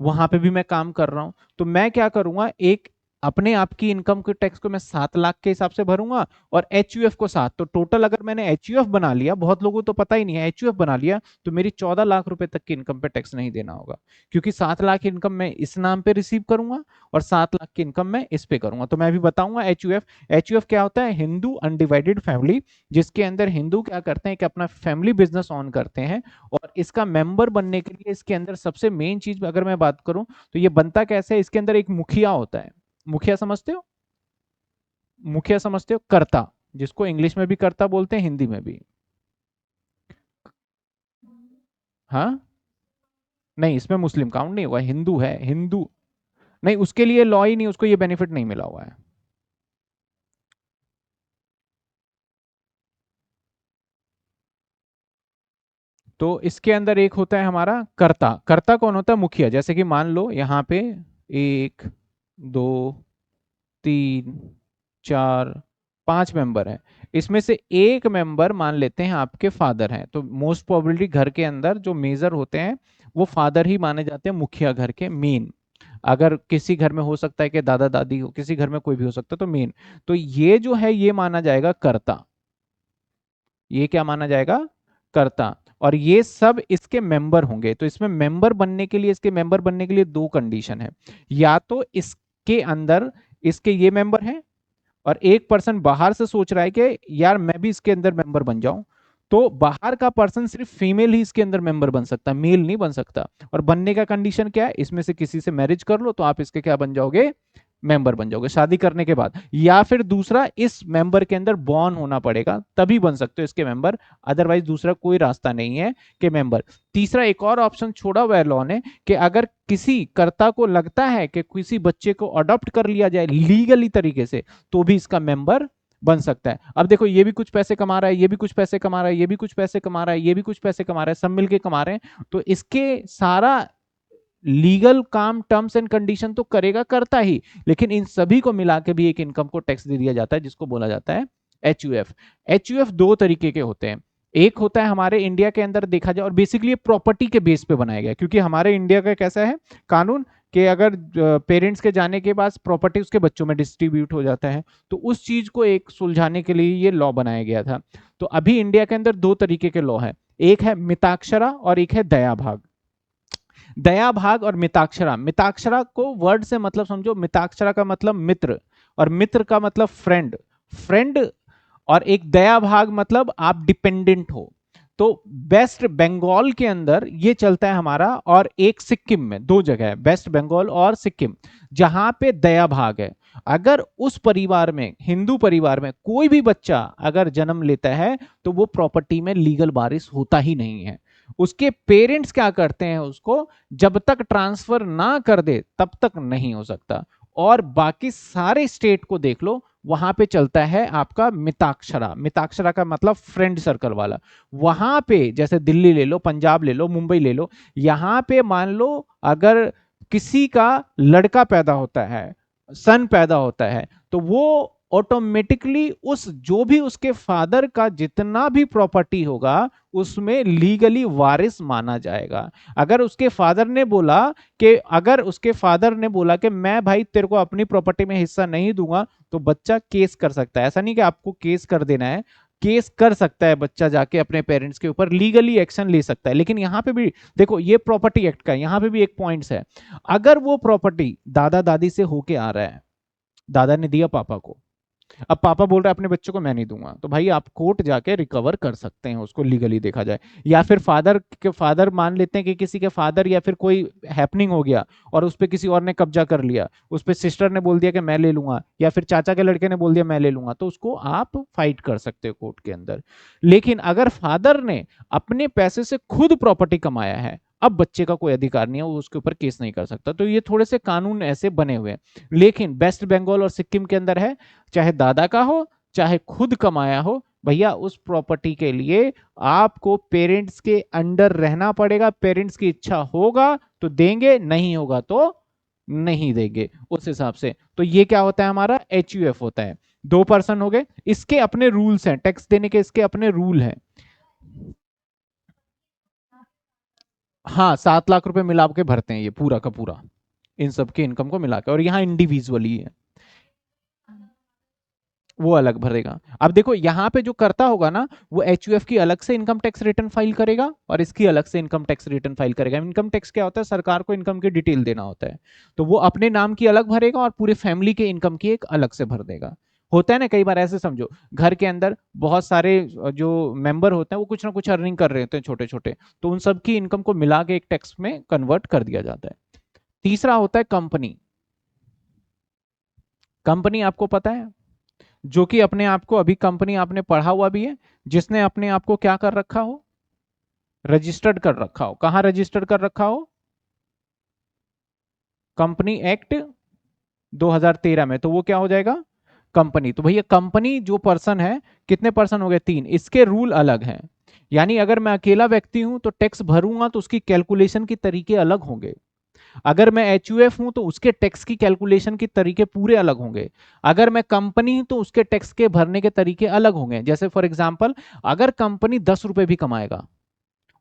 वहां पे भी मैं काम कर रहा हूं, तो मैं क्या करूंगा, एक अपने आप की इनकम के टैक्स को मैं 7 लाख के हिसाब से भरूंगा और HUF को 7। तो टोटल अगर मैंने HUF बना लिया, बहुत लोगों को तो पता ही नहीं है, HUF बना लिया तो मेरी 14 लाख रुपए तक की इनकम पे टैक्स नहीं देना होगा, क्योंकि 7 लाख इनकम मैं इस नाम पे रिसीव करूंगा और 7 लाख की इनकम मैं इस पे करूंगा। तो मैं भी बताऊंगा HUF। HUF क्या होता है? हिंदू अनडिवाइडेड फैमिली, जिसके अंदर हिंदू क्या करते हैं कि अपना फैमिली बिजनेस ऑन करते हैं, और इसका मेंबर बनने के लिए इसके अंदर सबसे मेन चीज अगर मैं बात करूं तो ये बनता कैसे है? इसके अंदर एक मुखिया होता है। मुखिया समझते हो? मुखिया समझते हो? कर्ता, जिसको इंग्लिश में भी कर्ता बोलते हैं, हिंदी में भी। हाँ, नहीं इसमें मुस्लिम काउंट नहीं हुआ, हिंदू है, हिंदू नहीं, उसके लिए लॉ ही नहीं, उसको ये बेनिफिट नहीं मिला हुआ है। तो इसके अंदर एक होता है हमारा कर्ता। कर्ता कौन होता है? मुखिया। जैसे कि मान लो यहाँ पे 1 2 3 4 5 मेंबर हैं, इसमें से एक मेंबर मान लेते हैं आपके फादर हैं, तो मोस्ट प्रोबेबली घर के अंदर जो मेजर होते हैं वो फादर ही माने जाते हैं, मुखिया घर के मेन। अगर किसी घर में हो सकता है कि दादा दादी हो, किसी घर में कोई भी हो सकता है, तो मेन। तो ये जो है ये माना जाएगा कर्ता। ये क्या माना जाएगा? कर्ता। और ये सब इसके मेंबर होंगे। तो इसमें मेंबर बनने के लिए, इसके मेंबर बनने के लिए दो कंडीशन है। या तो इसके अंदर इसके ये मेंबर हैं और एक पर्सन बाहर से सोच रहा है कि यार मैं भी इसके अंदर मेंबर बन जाऊं, तो बाहर का पर्सन सिर्फ फीमेल ही इसके अंदर मेंबर बन सकता, मेल नहीं बन सकता। और बनने का कंडीशन क्या है? इसमें से किसी से मैरिज कर लो तो आप इसके क्या बन जाओगे? मेंबर बन जाओगे शादी करने के बाद। या फिर दूसरा, इस मेंबर के अंदर बॉर्न होना पड़ेगा तभी बन सकते हो इसके मेंबर, अदरवाइज दूसरा कोई रास्ता नहीं है कि मेंबर। तीसरा एक और ऑप्शन छोड़ा हुआ है लॉ ने, कि अगर किसी कर्ता को लगता है कि किसी बच्चे को अडॉप्ट कर लिया जाए लीगली तरीके से, तो भी इसका मेंबर बन सकता है। अब देखो, ये भी कुछ पैसे कमा रहा है, ये भी कुछ पैसे कमा रहा है, ये भी कुछ पैसे कमा रहा है, ये भी कुछ पैसे कमा रहा है, सब मिलके कमा रहे हैं, तो इसके सारा लीगल काम, टर्म्स एंड कंडीशन तो करेगा करता ही, लेकिन इन सभी को मिला के भी एक इनकम को टैक्स दे दिया जाता है, जिसको बोला जाता है HUF। HUF दो तरीके के होते हैं। एक होता है हमारे इंडिया के अंदर देखा जाए, और बेसिकली प्रॉपर्टी के बेस पे बनाया गया, क्योंकि हमारे इंडिया का कैसा है कानून कि अगर पेरेंट्स के जाने के बाद प्रॉपर्टी उसके बच्चों में डिस्ट्रीब्यूट हो जाता है, तो उस चीज को एक सुलझाने के लिए ये लॉ बनाया गया था। तो अभी इंडिया के अंदर दो तरीके के लॉ है, एक है मिताक्षरा और एक है दया भाग। दया भाग और मिताक्षरा, मिताक्षरा को वर्ड से मतलब समझो, मिताक्षरा का मतलब मित्र और मित्र का मतलब फ्रेंड, फ्रेंड। और एक दया भाग मतलब आप डिपेंडेंट हो। तो वेस्ट बंगाल के अंदर ये चलता है हमारा, और एक सिक्किम में, दो जगह है, वेस्ट बंगाल और सिक्किम, जहां पे दया भाग है। अगर उस परिवार में, हिंदू परिवार में कोई भी बच्चा अगर जन्म लेता है तो वो प्रॉपर्टी में लीगल वारिस होता ही नहीं है। उसके पेरेंट्स क्या करते हैं, उसको जब तक ट्रांसफर ना कर दे तब तक नहीं हो सकता। और बाकी सारे स्टेट को देख लो, वहां पे चलता है आपका मिताक्षरा। मिताक्षरा का मतलब फ्रेंड सर्कल वाला। वहां पे जैसे दिल्ली ले लो, पंजाब ले लो, मुंबई ले लो, यहां पे मान लो अगर किसी का लड़का पैदा होता है, सन पैदा होता है, तो वो ऑटोमेटिकली उस जो भी उसके फादर का जितना भी प्रॉपर्टी होगा उसमें लीगली वारिस माना जाएगा। अगर उसके फादर ने बोला कि मैं भाई तेरे को अपनी प्रॉपर्टी में हिस्सा नहीं दूंगा, तो बच्चा केस कर सकता है। ऐसा नहीं कि आपको केस कर देना है, केस कर सकता है बच्चा, जाके अपने पेरेंट्स के ऊपर लीगली एक्शन ले सकता है। लेकिन यहां पे भी देखो, ये प्रॉपर्टी एक्ट का यहां पे भी एक पॉइंट्स है। अगर वो प्रॉपर्टी दादा दादी से होके आ रहा है, दादा ने दिया पापा को, अब पापा बोल रहे हैं अपने बच्चों को मैं नहीं दूंगा, तो भाई आप कोर्ट जाके रिकवर कर सकते हैं उसको, लीगली देखा जाए। या फिर फादर मान लेते हैं कि किसी के फादर या फिर कोई हैपनिंग हो गया और उस पर किसी और ने कब्जा कर लिया, उस पर सिस्टर ने बोल दिया कि मैं ले लूंगा, या फिर चाचा के लड़के ने बोल दिया मैं ले लूंगा, तो उसको आप फाइट कर सकते हो कोर्ट के अंदर। लेकिन अगर फादर ने अपने पैसे से खुद प्रॉपर्टी कमाया है, अब बच्चे का कोई अधिकार नहीं है, वो उसके ऊपर केस नहीं कर सकता। तो ये थोड़े से कानून ऐसे बने हुए हैं। लेकिन वेस्ट बंगाल और सिक्किम के अंदर है, चाहे दादा का हो चाहे खुद कमाया हो, भैया उस प्रॉपर्टी के लिए आपको पेरेंट्स के अंडर रहना पड़ेगा। पेरेंट्स की इच्छा होगा तो देंगे, नहीं होगा तो नहीं देंगे, उस हिसाब से। तो ये क्या होता है, हमारा HUF होता है। 2 पर्सन हो गए, इसके अपने रूल्स हैं, टैक्स देने के इसके अपने रूल हैं। हाँ, 7 लाख रुपए मिला के भरते हैं ये पूरा का पूरा, इन सबके इनकम को मिला के, और यहाँ इंडिविजुअली है, वो अलग भरेगा। अब देखो यहाँ पे जो करता होगा ना, वो HUF की अलग से इनकम टैक्स रिटर्न फाइल करेगा और इसकी अलग से इनकम टैक्स रिटर्न फाइल करेगा। इनकम टैक्स क्या होता है, सरकार को इनकम की डिटेल देना होता है, तो वो अपने नाम की अलग भरेगा और पूरे फैमिली के इनकम की एक अलग से भर देगा। होता है ना कई बार, ऐसे समझो घर के अंदर बहुत सारे जो मेंबर होते हैं वो कुछ ना कुछ अर्निंग कर रहे होते हैं छोटे छोटे, तो उन सब की इनकम को मिला के एक टैक्स में कन्वर्ट कर दिया जाता है। तीसरा होता है कंपनी। कंपनी आपको पता है, जो कि अपने आप को, अभी कंपनी आपने पढ़ा हुआ भी है, जिसने अपने आप को क्या कर रखा हो, रजिस्टर्ड कर रखा हो। कहां रजिस्टर्ड कर रखा हो, कंपनी एक्ट 2013 में, तो वो क्या हो जाएगा, कंपनी। तो भैया कंपनी जो पर्सन है, कितने पर्सन हो गए, 3, इसके रूल अलग हैं। यानी अगर मैं अकेला व्यक्ति हूं तो टैक्स भरूंगा तो उसकी कैलकुलेशन के तरीके अलग होंगे। अगर मैं HUF हूं तो उसके टैक्स की कैलकुलेशन के तरीके पूरे अलग होंगे। अगर मैं कंपनी हूं तो उसके टैक्स के भरने के तरीके अलग होंगे। जैसे फॉर एग्जांपल, अगर कंपनी 10 रुपए भी कमाएगा,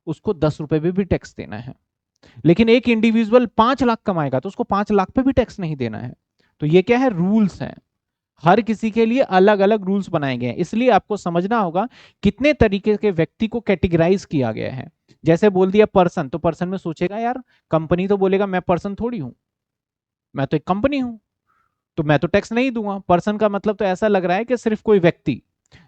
उसको 10 रुपए पे भी टैक्स देना है। लेकिन एक इंडिविजुअल 5 लाख कमाएगा तो उसको 5 लाख पे भी टैक्स नहीं देना है। तो ये क्या है, रूल्स हैं। हर किसी के लिए अलग अलग रूल्स बनाए गए हैं, इसलिए आपको समझना होगा कितने तरीके के व्यक्ति को कैटेगराइज किया गया है। जैसे बोल दिया पर्सन, तो पर्सन में सोचेगा यार, कंपनी तो बोलेगा मैं पर्सन थोड़ी हूं, मैं तो एक कंपनी हूं, तो मैं तो टैक्स नहीं दूंगा। पर्सन का मतलब तो ऐसा लग रहा है कि सिर्फ कोई व्यक्ति,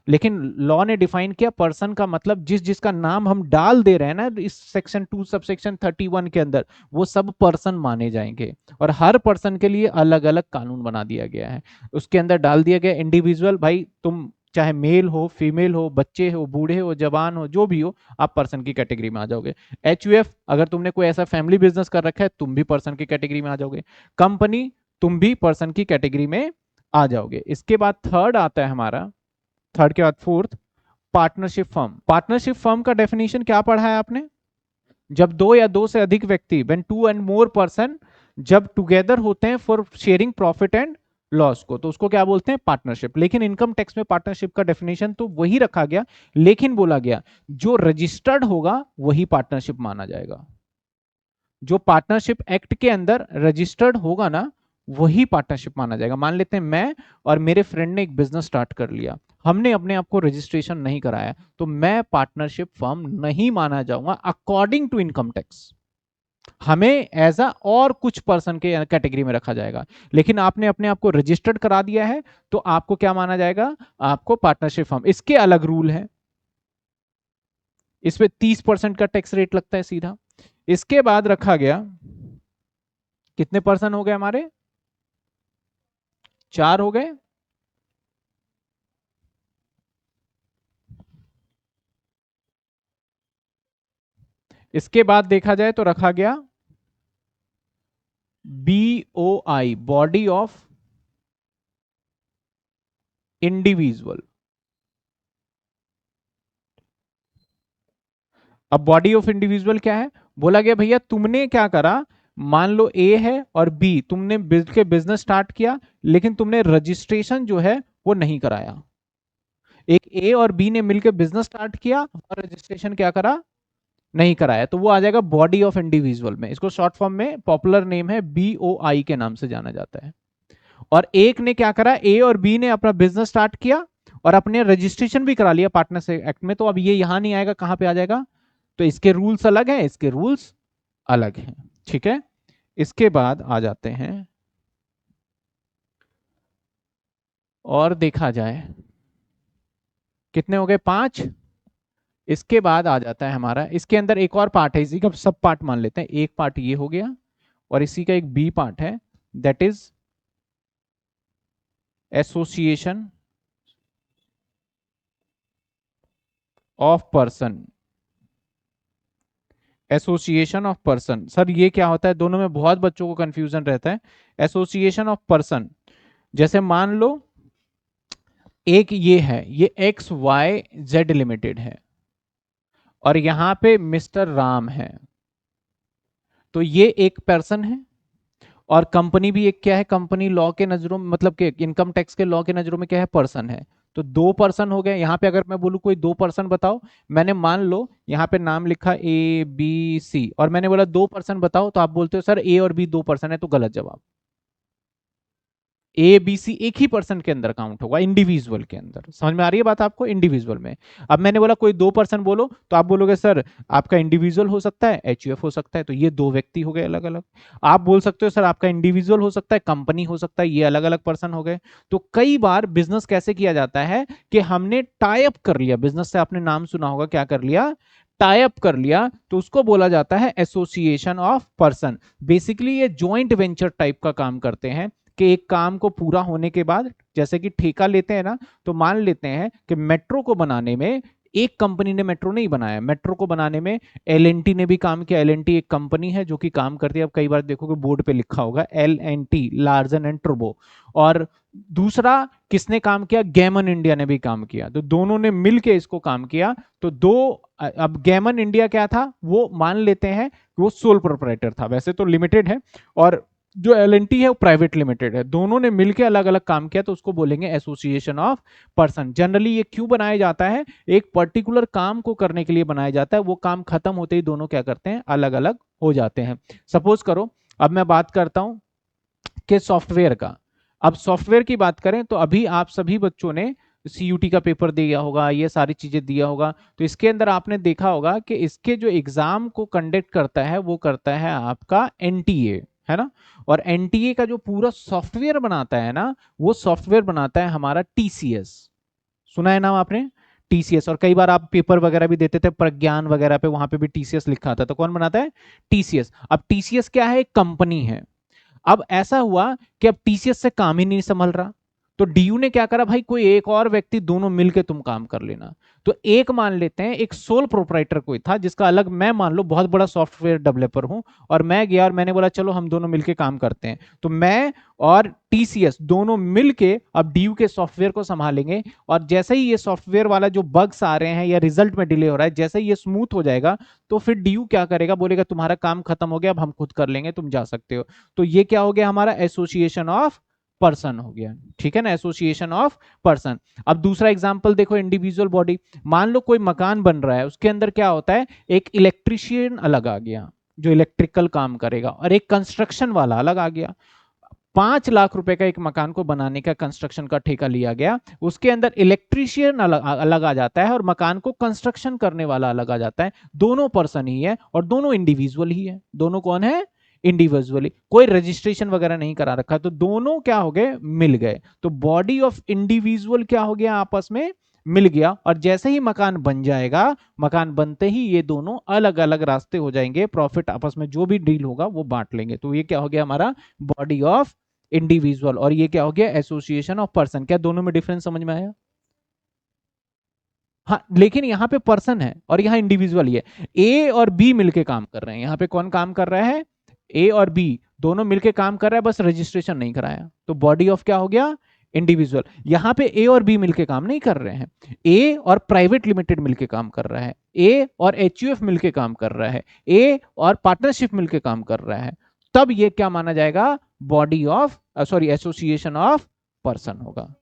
लेकिन लॉ ने डिफाइन किया पर्सन का मतलब जिस जिसका नाम हम डाल दे रहे हैं ना इस सेक्शन 2 सब सेक्शन 31 के अंदर, वो सब पर्सन माने जाएंगे। और हर पर्सन के लिए अलग अलग कानून बना दिया गया है। उसके अंदर डाल दिया गया इंडिविजुअल, भाई तुम चाहे मेल हो, फीमेल हो, बच्चे हो, बूढ़े हो, जवान हो, जो भी हो, आप पर्सन की कैटेगरी में आ जाओगे। HUF, अगर तुमने कोई ऐसा फैमिली बिजनेस कर रखा है, तुम भी पर्सन की कैटेगरी में आ जाओगे। कंपनी, तुम भी पर्सन की कैटेगरी में आ जाओगे। इसके बाद थर्ड आता है हमारा, थर्ड के बाद fourth, partnership firm. Partnership firm का डेफिनेशन क्या पढ़ा है आपने, जब दो या दो से अधिक व्यक्ति, when two and more person, जब टुगेदर होते हैं for sharing profit and loss को, तो उसको क्या बोलते हैं, पार्टनरशिप। लेकिन इनकम टैक्स में पार्टनरशिप का डेफिनेशन तो वही रखा गया, लेकिन बोला गया जो रजिस्टर्ड होगा वही पार्टनरशिप माना जाएगा। जो पार्टनरशिप एक्ट के अंदर रजिस्टर्ड होगा ना, वही पार्टनरशिप माना जाएगा। मान लेते हैं मैं और मेरे फ्रेंड ने एक बिजनेस स्टार्ट कर लिया, हमने अपने आप को रजिस्ट्रेशन नहीं कराया, तो मैं पार्टनरशिप फर्म नहीं माना जाऊंगा अकॉर्डिंग टू इनकम टैक्स। हमें एज अ और कुछ पर्सन के कैटेगरी में रखा जाएगा। लेकिन आपने अपने आप को रजिस्टर्ड करा दिया है, तो आपको क्या माना जाएगा, आपको पार्टनरशिप फर्म। इसके अलग रूल है, इस पे 30% का टैक्स रेट लगता है सीधा। इसके बाद रखा गया, कितने पर्सन हो गए हमारे, 4 हो गए। इसके बाद देखा जाए तो रखा गया BOI, बॉडी ऑफ इंडिविजुअल। अब बॉडी ऑफ इंडिविजुअल क्या है, बोला गया भैया तुमने क्या करा, मान लो ए है और बी, तुमने के बिजनेस स्टार्ट किया लेकिन तुमने रजिस्ट्रेशन जो है वो नहीं कराया। एक ए और बी ने मिलकर बिजनेस स्टार्ट किया और रजिस्ट्रेशन क्या करा, नहीं कराया, तो वो आ जाएगा बॉडी ऑफ इंडिविजुअल में। इसको शॉर्ट फॉर्म में पॉपुलर नेम है BOI के नाम से जाना जाता है। और एक ने क्या करा, ए और बी ने अपना बिजनेस स्टार्ट किया और अपने रजिस्ट्रेशन भी करा लिया पार्टनरशिप एक्ट में, तो अब ये यहां नहीं आएगा, कहां पे आ जाएगा, तो इसके रूल्स अलग हैं, इसके रूल्स अलग हैं। ठीक है, इसके बाद आ जाते हैं और देखा जाए कितने हो गए, 5। इसके बाद आ जाता है हमारा, इसके अंदर एक और पार्ट है, इसी का सब पार्ट मान लेते हैं। एक पार्ट ये हो गया और इसी का एक बी पार्ट है, that is association of person. Association of person, sir ये क्या होता है, दोनों में बहुत बच्चों को कंफ्यूजन रहता है। एसोसिएशन ऑफ पर्सन, जैसे मान लो एक ये है, ये XYZ लिमिटेड है और यहां पे मिस्टर राम है, तो ये एक पर्सन है। और कंपनी भी एक क्या है, कंपनी लॉ के नजरों में, मतलब के इनकम टैक्स के लॉ के नजरों में क्या है, पर्सन है। तो 2 पर्सन हो गए। यहां पे अगर मैं बोलूं कोई 2 पर्सन बताओ, मैंने मान लो यहां पे नाम लिखा ABC और मैंने बोला 2 पर्सन बताओ, तो आप बोलते हो सर ए और बी 2 पर्सन है, तो गलत जवाब। ABC एक ही पर्सन के अंदर काउंट होगा, इंडिविजुअल के अंदर। समझ में आ रही है बात आपको, इंडिविजुअल में। अब मैंने बोला कोई 2 पर्सन बोलो, तो आप बोलोगे सर आपका इंडिविजुअल हो सकता है, HUF हो सकता है, तो ये 2 व्यक्ति हो गए अलग अलग। आप बोल सकते हो सर आपका इंडिविजुअल हो सकता है, कंपनी हो सकता है, ये अलग अलग पर्सन हो गए। तो कई बार बिजनेस कैसे किया जाता है कि हमने टाई अप कर लिया बिजनेस से, आपने नाम सुना होगा, क्या कर लिया, टाई अप कर लिया, तो उसको बोला जाता है एसोसिएशन ऑफ पर्सन। बेसिकली ये जॉइंट वेंचर टाइप का काम करते हैं कि एक काम को पूरा होने के बाद, जैसे कि ठेका लेते हैं ना, तो मान लेते हैं कि मेट्रो को बनाने में एक कंपनी ने मेट्रो नहीं बनाया, मेट्रो को बनाने में LNT ने भी काम किया। LNT एक कंपनी है जो कि काम करती है, अब कई बार देखोगे बोर्ड पे लिखा होगा LNT, लार्सन एंड टर्बो। और दूसरा किसने काम किया, गैमन इंडिया ने भी काम किया, तो दोनों ने मिलके इसको काम किया। तो अब गैमन इंडिया क्या था, वो मान लेते हैं कि वो सोल प्रोप्राइटर था, वैसे तो लिमिटेड है, और जो LNT है वो प्राइवेट लिमिटेड है। दोनों ने मिलकर अलग अलग काम किया, तो उसको बोलेंगे एसोसिएशन ऑफ पर्सन। जनरली ये क्यों बनाया जाता है, एक पर्टिकुलर काम को करने के लिए बनाया जाता है, वो काम खत्म होते ही दोनों क्या करते हैं, अलग अलग हो जाते हैं। सपोज करो अब मैं बात करता हूं कि सॉफ्टवेयर का। अब सॉफ्टवेयर की बात करें तो अभी आप सभी बच्चों ने CUT का पेपर दिया होगा, ये सारी चीजें दिया होगा, तो इसके अंदर आपने देखा होगा कि इसके जो एग्जाम को कंडक्ट करता है वो करता है आपका NTA, है ना। और NTA का जो पूरा सॉफ्टवेयर बनाता है ना, वो सॉफ्टवेयर बनाता है हमारा TCS। सुना है नाम आपने, TCS। और कई बार आप पेपर वगैरह भी देते थे प्रज्ञान वगैरह पे, वहां पे भी TCS लिखा था, तो कौन बनाता है, TCS। अब TCS क्या है, एक कंपनी है। अब ऐसा हुआ कि अब TCS से काम ही नहीं संभल रहा, तो DU ने क्या करा, भाई कोई एक और व्यक्ति, दोनों मिलके तुम काम कर लेना। तो एक मान लेते हैं एक सोल प्रोप्राइटर कोई था जिसका अलग, मैं मान लो बहुत बड़ा सॉफ्टवेयर डेवलपर हूं और मैं गया और मैंने बोला चलो हम दोनों मिलके काम करते हैं, तो मैं और TCS दोनों मिलके अब DU के सॉफ्टवेयर को संभालेंगे। और जैसे ही ये सॉफ्टवेयर वाला जो बग्स आ रहे हैं या रिजल्ट में डिले हो रहा है, जैसे ही ये स्मूथ हो जाएगा, तो फिर DU क्या करेगा, बोलेगा तुम्हारा काम खत्म हो गया, अब हम खुद कर लेंगे, तुम जा सकते हो। तो ये क्या हो गया, हमारा एसोसिएशन ऑफ पर्सन हो गया। ठीक है ना, एसोसिएशन ऑफ पर्सन। अब दूसरा एग्जांपल देखो, इंडिविजुअल बॉडी। मान लो कोई मकान बन रहा है, उसके अंदर क्या होता है, एक इलेक्ट्रिशियन अलग आ गया जो इलेक्ट्रिकल काम करेगा, और एक कंस्ट्रक्शन वाला अलग आ गया। 5 लाख रुपए का एक मकान को बनाने का कंस्ट्रक्शन का ठेका लिया गया, उसके अंदर इलेक्ट्रिशियन अलग आ जाता है और मकान को कंस्ट्रक्शन करने वाला अलग आ जाता है। दोनों पर्सन ही है और दोनों इंडिविजुअल ही है। दोनों कौन है, इंडिविजुअली, कोई रजिस्ट्रेशन वगैरह नहीं करा रखा, तो दोनों क्या हो गए, मिल गए। तो बॉडी ऑफ इंडिविजुअल क्या हो गया, आपस में मिल गया। और जैसे ही मकान बन जाएगा, मकान बनते ही ये दोनों अलग अलग रास्ते हो जाएंगे, प्रॉफिट आपस में जो भी डील होगा वो बांट लेंगे। तो ये क्या हो गया, हमारा बॉडी ऑफ इंडिविजुअल। और ये क्या हो गया, एसोसिएशन ऑफ पर्सन। क्या दोनों में डिफरेंस समझ में आया। हाँ, लेकिन यहाँ पे पर्सन है और यहाँ इंडिविजुअल ही है। ए और बी मिलके काम कर रहे हैं। यहाँ पे कौन काम कर रहा है? ए और बी दोनों मिलके काम कर रहा है, बस रजिस्ट्रेशन नहीं कराया। तो बॉडी ऑफ क्या हो गया? इंडिविजुअल। यहाँ पे ए और बी मिलके काम नहीं कर रहे हैं, ए और प्राइवेट लिमिटेड मिलके काम कर रहा है, ए और एचयूएफ मिलके काम कर रहा है, ए और पार्टनरशिप मिलके काम कर रहा है। तब ये क्या माना जाएगा? Body of sorry association of person होगा।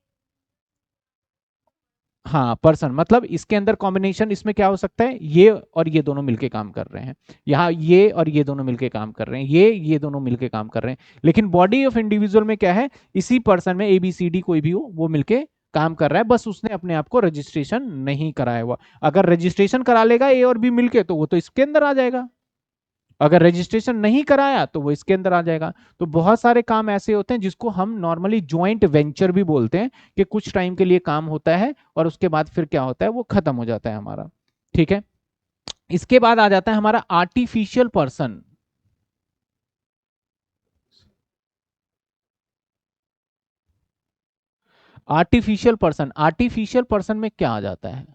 हाँ, पर्सन मतलब इसके अंदर कॉम्बिनेशन इसमें क्या हो सकता है? ये और ये दोनों मिलके काम कर रहे हैं, यहाँ ये और ये दोनों मिलके काम कर रहे हैं, ये दोनों मिलके काम कर रहे हैं। लेकिन बॉडी ऑफ इंडिविजुअल में क्या है? इसी पर्सन में ABCD कोई भी हो वो मिलके काम कर रहा है, बस उसने अपने आप को रजिस्ट्रेशन नहीं कराया हुआ। अगर रजिस्ट्रेशन करा लेगा ए और बी मिलके तो वो तो इसके अंदर आ जाएगा, अगर रजिस्ट्रेशन नहीं कराया तो वो इसके अंदर आ जाएगा। तो बहुत सारे काम ऐसे होते हैं जिसको हम नॉर्मली ज्वाइंट वेंचर भी बोलते हैं, कि कुछ टाइम के लिए काम होता है और उसके बाद फिर क्या होता है? वो खत्म हो जाता है हमारा। ठीक है, इसके बाद आ जाता है हमारा आर्टिफिशियल पर्सन। आर्टिफिशियल पर्सन में क्या आ जाता है?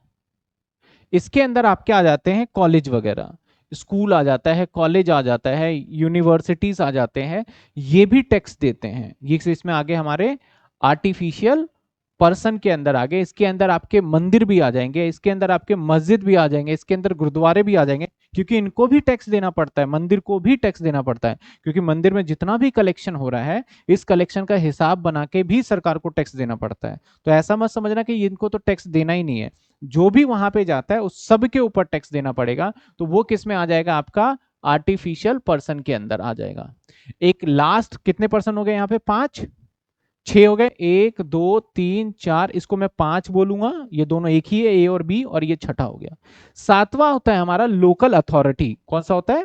इसके अंदर आपके आ जाते हैं कॉलेज वगैरह, स्कूल आ जाता है, कॉलेज आ जाता है, यूनिवर्सिटीज आ जाते हैं, ये भी टैक्स देते हैं। ये इसमें आगे हमारे आर्टिफिशियल पर्सन के अंदर आगे, इसके अंदर आपके मंदिर भी आ जाएंगे, इसके अंदर आपके मस्जिद भी आ जाएंगे, इसके अंदर गुरुद्वारे भी आ जाएंगे, क्योंकि इनको भी टैक्स देना पड़ता है, मंदिर को भी टैक्स देना पड़ता है, क्योंकि मंदिर में जितना भी कलेक्शन हो रहा है इस कलेक्शन का हिसाब बना के भी सरकार को टैक्स देना पड़ता है। तो ऐसा मत समझना कि इनको तो टैक्स देना ही नहीं है, जो भी वहां पे जाता है उस सब के ऊपर टैक्स देना पड़ेगा। तो वो किस में आ जाएगा? आपका आर्टिफिशियल पर्सन के अंदर आ जाएगा। एक लास्ट कितने पर्सन हो गए यहाँ पे? 5 6 हो गए, 1 2 3 4, इसको मैं 5 बोलूंगा, ये दोनों एक ही है, ए और बी, और ये छठा हो गया। सातवां होता है हमारा लोकल अथॉरिटी। कौन सा होता है?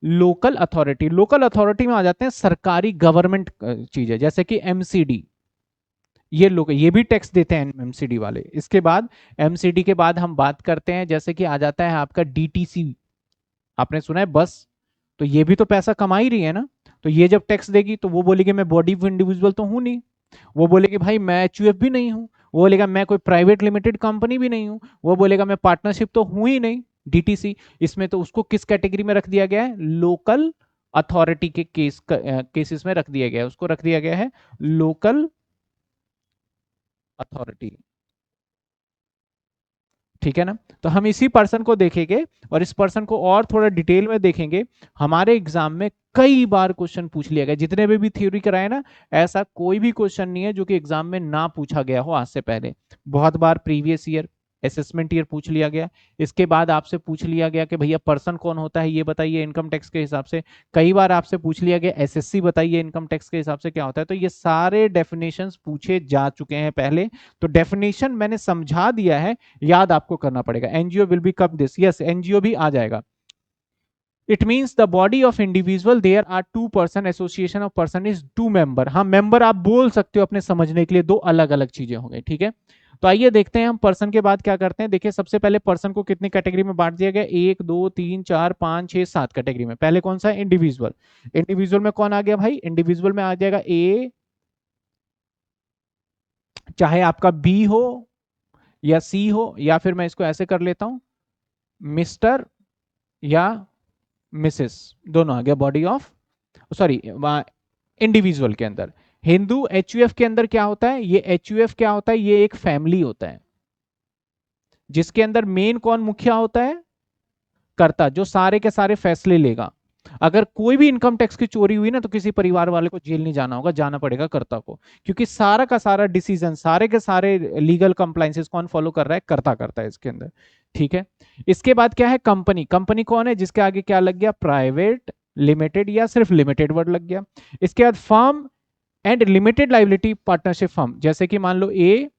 Local authority. लोकल अथॉरिटी में आ जाते हैं सरकारी गवर्नमेंट चीजें, जैसे कि एमसीडी, ये लोग ये भी टैक्स देते हैं एमसीडी वाले। इसके बाद एमसीडी के बाद हम बात करते हैं, जैसे कि आ जाता है आपका डीटीसी, आपने सुना है बस, तो ये भी तो पैसा कमा ही रही है ना। तो ये जब टैक्स देगी तो वो बोलेगी मैं बॉडी ऑफ इंडिविजुअल तो हूं नहीं, वो बोलेगी भाई मैं एचयूएफ भी नहीं हूं, वो बोलेगा मैं कोई प्राइवेट लिमिटेड कंपनी भी नहीं हूं, वो बोलेगा मैं पार्टनरशिप तो हूं ही नहीं, डीटीसी। इसमें तो उसको किस कैटेगरी में रख दिया गया है? लोकल अथॉरिटी के केसेस में रख दिया गया है, उसको रख दिया गया है लोकल अथॉरिटी। ठीक है ना? तो हम इसी पर्सन को देखेंगे और इस पर्सन को और थोड़ा डिटेल में देखेंगे। हमारे एग्जाम में कई बार क्वेश्चन पूछ लिया गया, जितने भी थ्योरी कराए ना, ऐसा कोई भी क्वेश्चन नहीं है जो कि एग्जाम में ना पूछा गया हो आज से पहले। बहुत बार प्रीवियस ईयर असेसमेंट ईयर पूछ लिया गया, इसके बाद आपसे पूछ लिया गया कि भैया पर्सन कौन होता है ये बताइए इनकम टैक्स के हिसाब से। कई बार आपसे पूछ लिया गया एसएससी बताइए इनकम टैक्स के हिसाब से क्या होता है। तो ये सारे डेफिनेशंस पूछे जा चुके हैं पहले, तो डेफिनेशन मैंने समझा दिया है, याद आपको करना पड़ेगा। एनजीओ विल बी कब दिस, यस एनजीओ भी आ जाएगा। It means the body of individual there are 2 person, association of person is 2 member. हाँ, मेंबर आप बोल सकते हो अपने समझने के लिए, दो अलग अलग चीजें हो गई। ठीक है, तो आइए देखते हैं हम पर्सन के बाद क्या करते हैं। देखिए सबसे पहले पर्सन को कितनी कैटेगरी में बांट दिया गया? 1 2 3 4 5 6 7 कैटेगरी में। पहले कौन सा है? इंडिविजुअल। इंडिविजुअल में कौन आ गया भाई? इंडिविजुअल में आ जाएगा ए, चाहे आपका बी हो या सी हो, या फिर मैं इसको ऐसे कर लेता हूं, मिस्टर या मिसेस, दोनों आ गया बॉडी ऑफ सॉरी इंडिविजुअल के अंदर। हिंदू एचयूएफ के अंदर क्या होता है? ये एचयूएफ क्या होता है? ये एक फैमिली होता है जिसके अंदर मेन कौन मुखिया होता है? कर्ता, जो सारे के सारे फैसले लेगा। अगर कोई भी इनकम टैक्स की चोरी हुई ना तो किसी परिवार वाले को जेल नहीं जाना होगा, जाना पड़ेगा कर्ता को, क्योंकि सारा का सारा डिसीजन, सारे के सारे लीगल कंप्लाइंसेस कौन फॉलो कर रहा है? कर्ता करता है इसके अंदर। ठीक है, इसके बाद क्या है? कंपनी। कंपनी कौन है? जिसके आगे क्या लग गया? प्राइवेट लिमिटेड या सिर्फ लिमिटेड वर्ड लग गया। इसके बाद firm and limited liability partnership firm, जैसे कि मान लो ए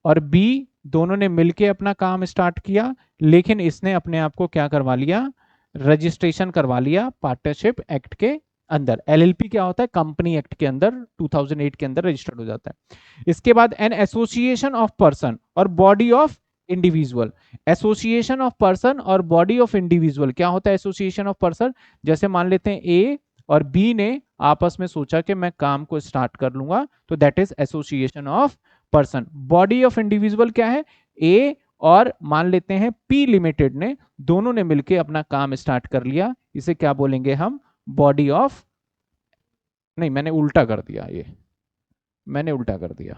और बी दोनों ने मिलके अपना काम स्टार्ट किया, लेकिन इसने अपने आप को क्या करवा लिया? रजिस्ट्रेशन करवा लिया पार्टनरशिप एक्ट के अंदर। एलएलपी क्या होता है? कंपनी एक्ट के अंदर 2008 के अंदर रजिस्टर्ड हो जाता है। इसके बाद एन एसोसिएशन ऑफ पर्सन और body of individual. Association of person और बॉडी ऑफ इंडिविजुअल क्या होता है? एसोसिएशन ऑफ पर्सन, जैसे मान लेते हैं ए और बी ने आपस में सोचा कि मैं काम को स्टार्ट कर लूंगा, तो that is association of person. Body of individual क्या है? ए और मान लेते हैं पी लिमिटेड ने, दोनों ने मिलकर अपना काम स्टार्ट कर लिया, इसे क्या बोलेंगे हम, बॉडी ऑफ, नहीं मैंने उल्टा कर दिया, ये मैंने उल्टा कर दिया,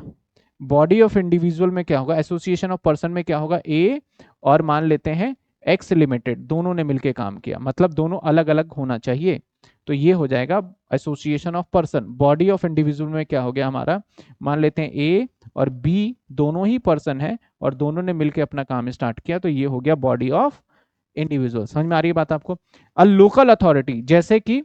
बॉडी ऑफ इंडिविजुअल में क्या होगा, एसोसिएशन ऑफ पर्सन में क्या होगा, ए और मान लेते हैं एक्स लिमिटेड, दोनों ने मिलकर काम किया, मतलब दोनों अलग अलग होना चाहिए, तो ये हो जाएगा association of person. Body of individual में क्या हो गया हमारा, मान लेते हैं ए और बी दोनों ही पर्सन है और दोनों ने मिलकर अपना काम स्टार्ट किया, तो ये हो गया बॉडी ऑफ इंडिविजुअल। समझ में आ रही है बात आपको। अ लोकल अथॉरिटी जैसे कि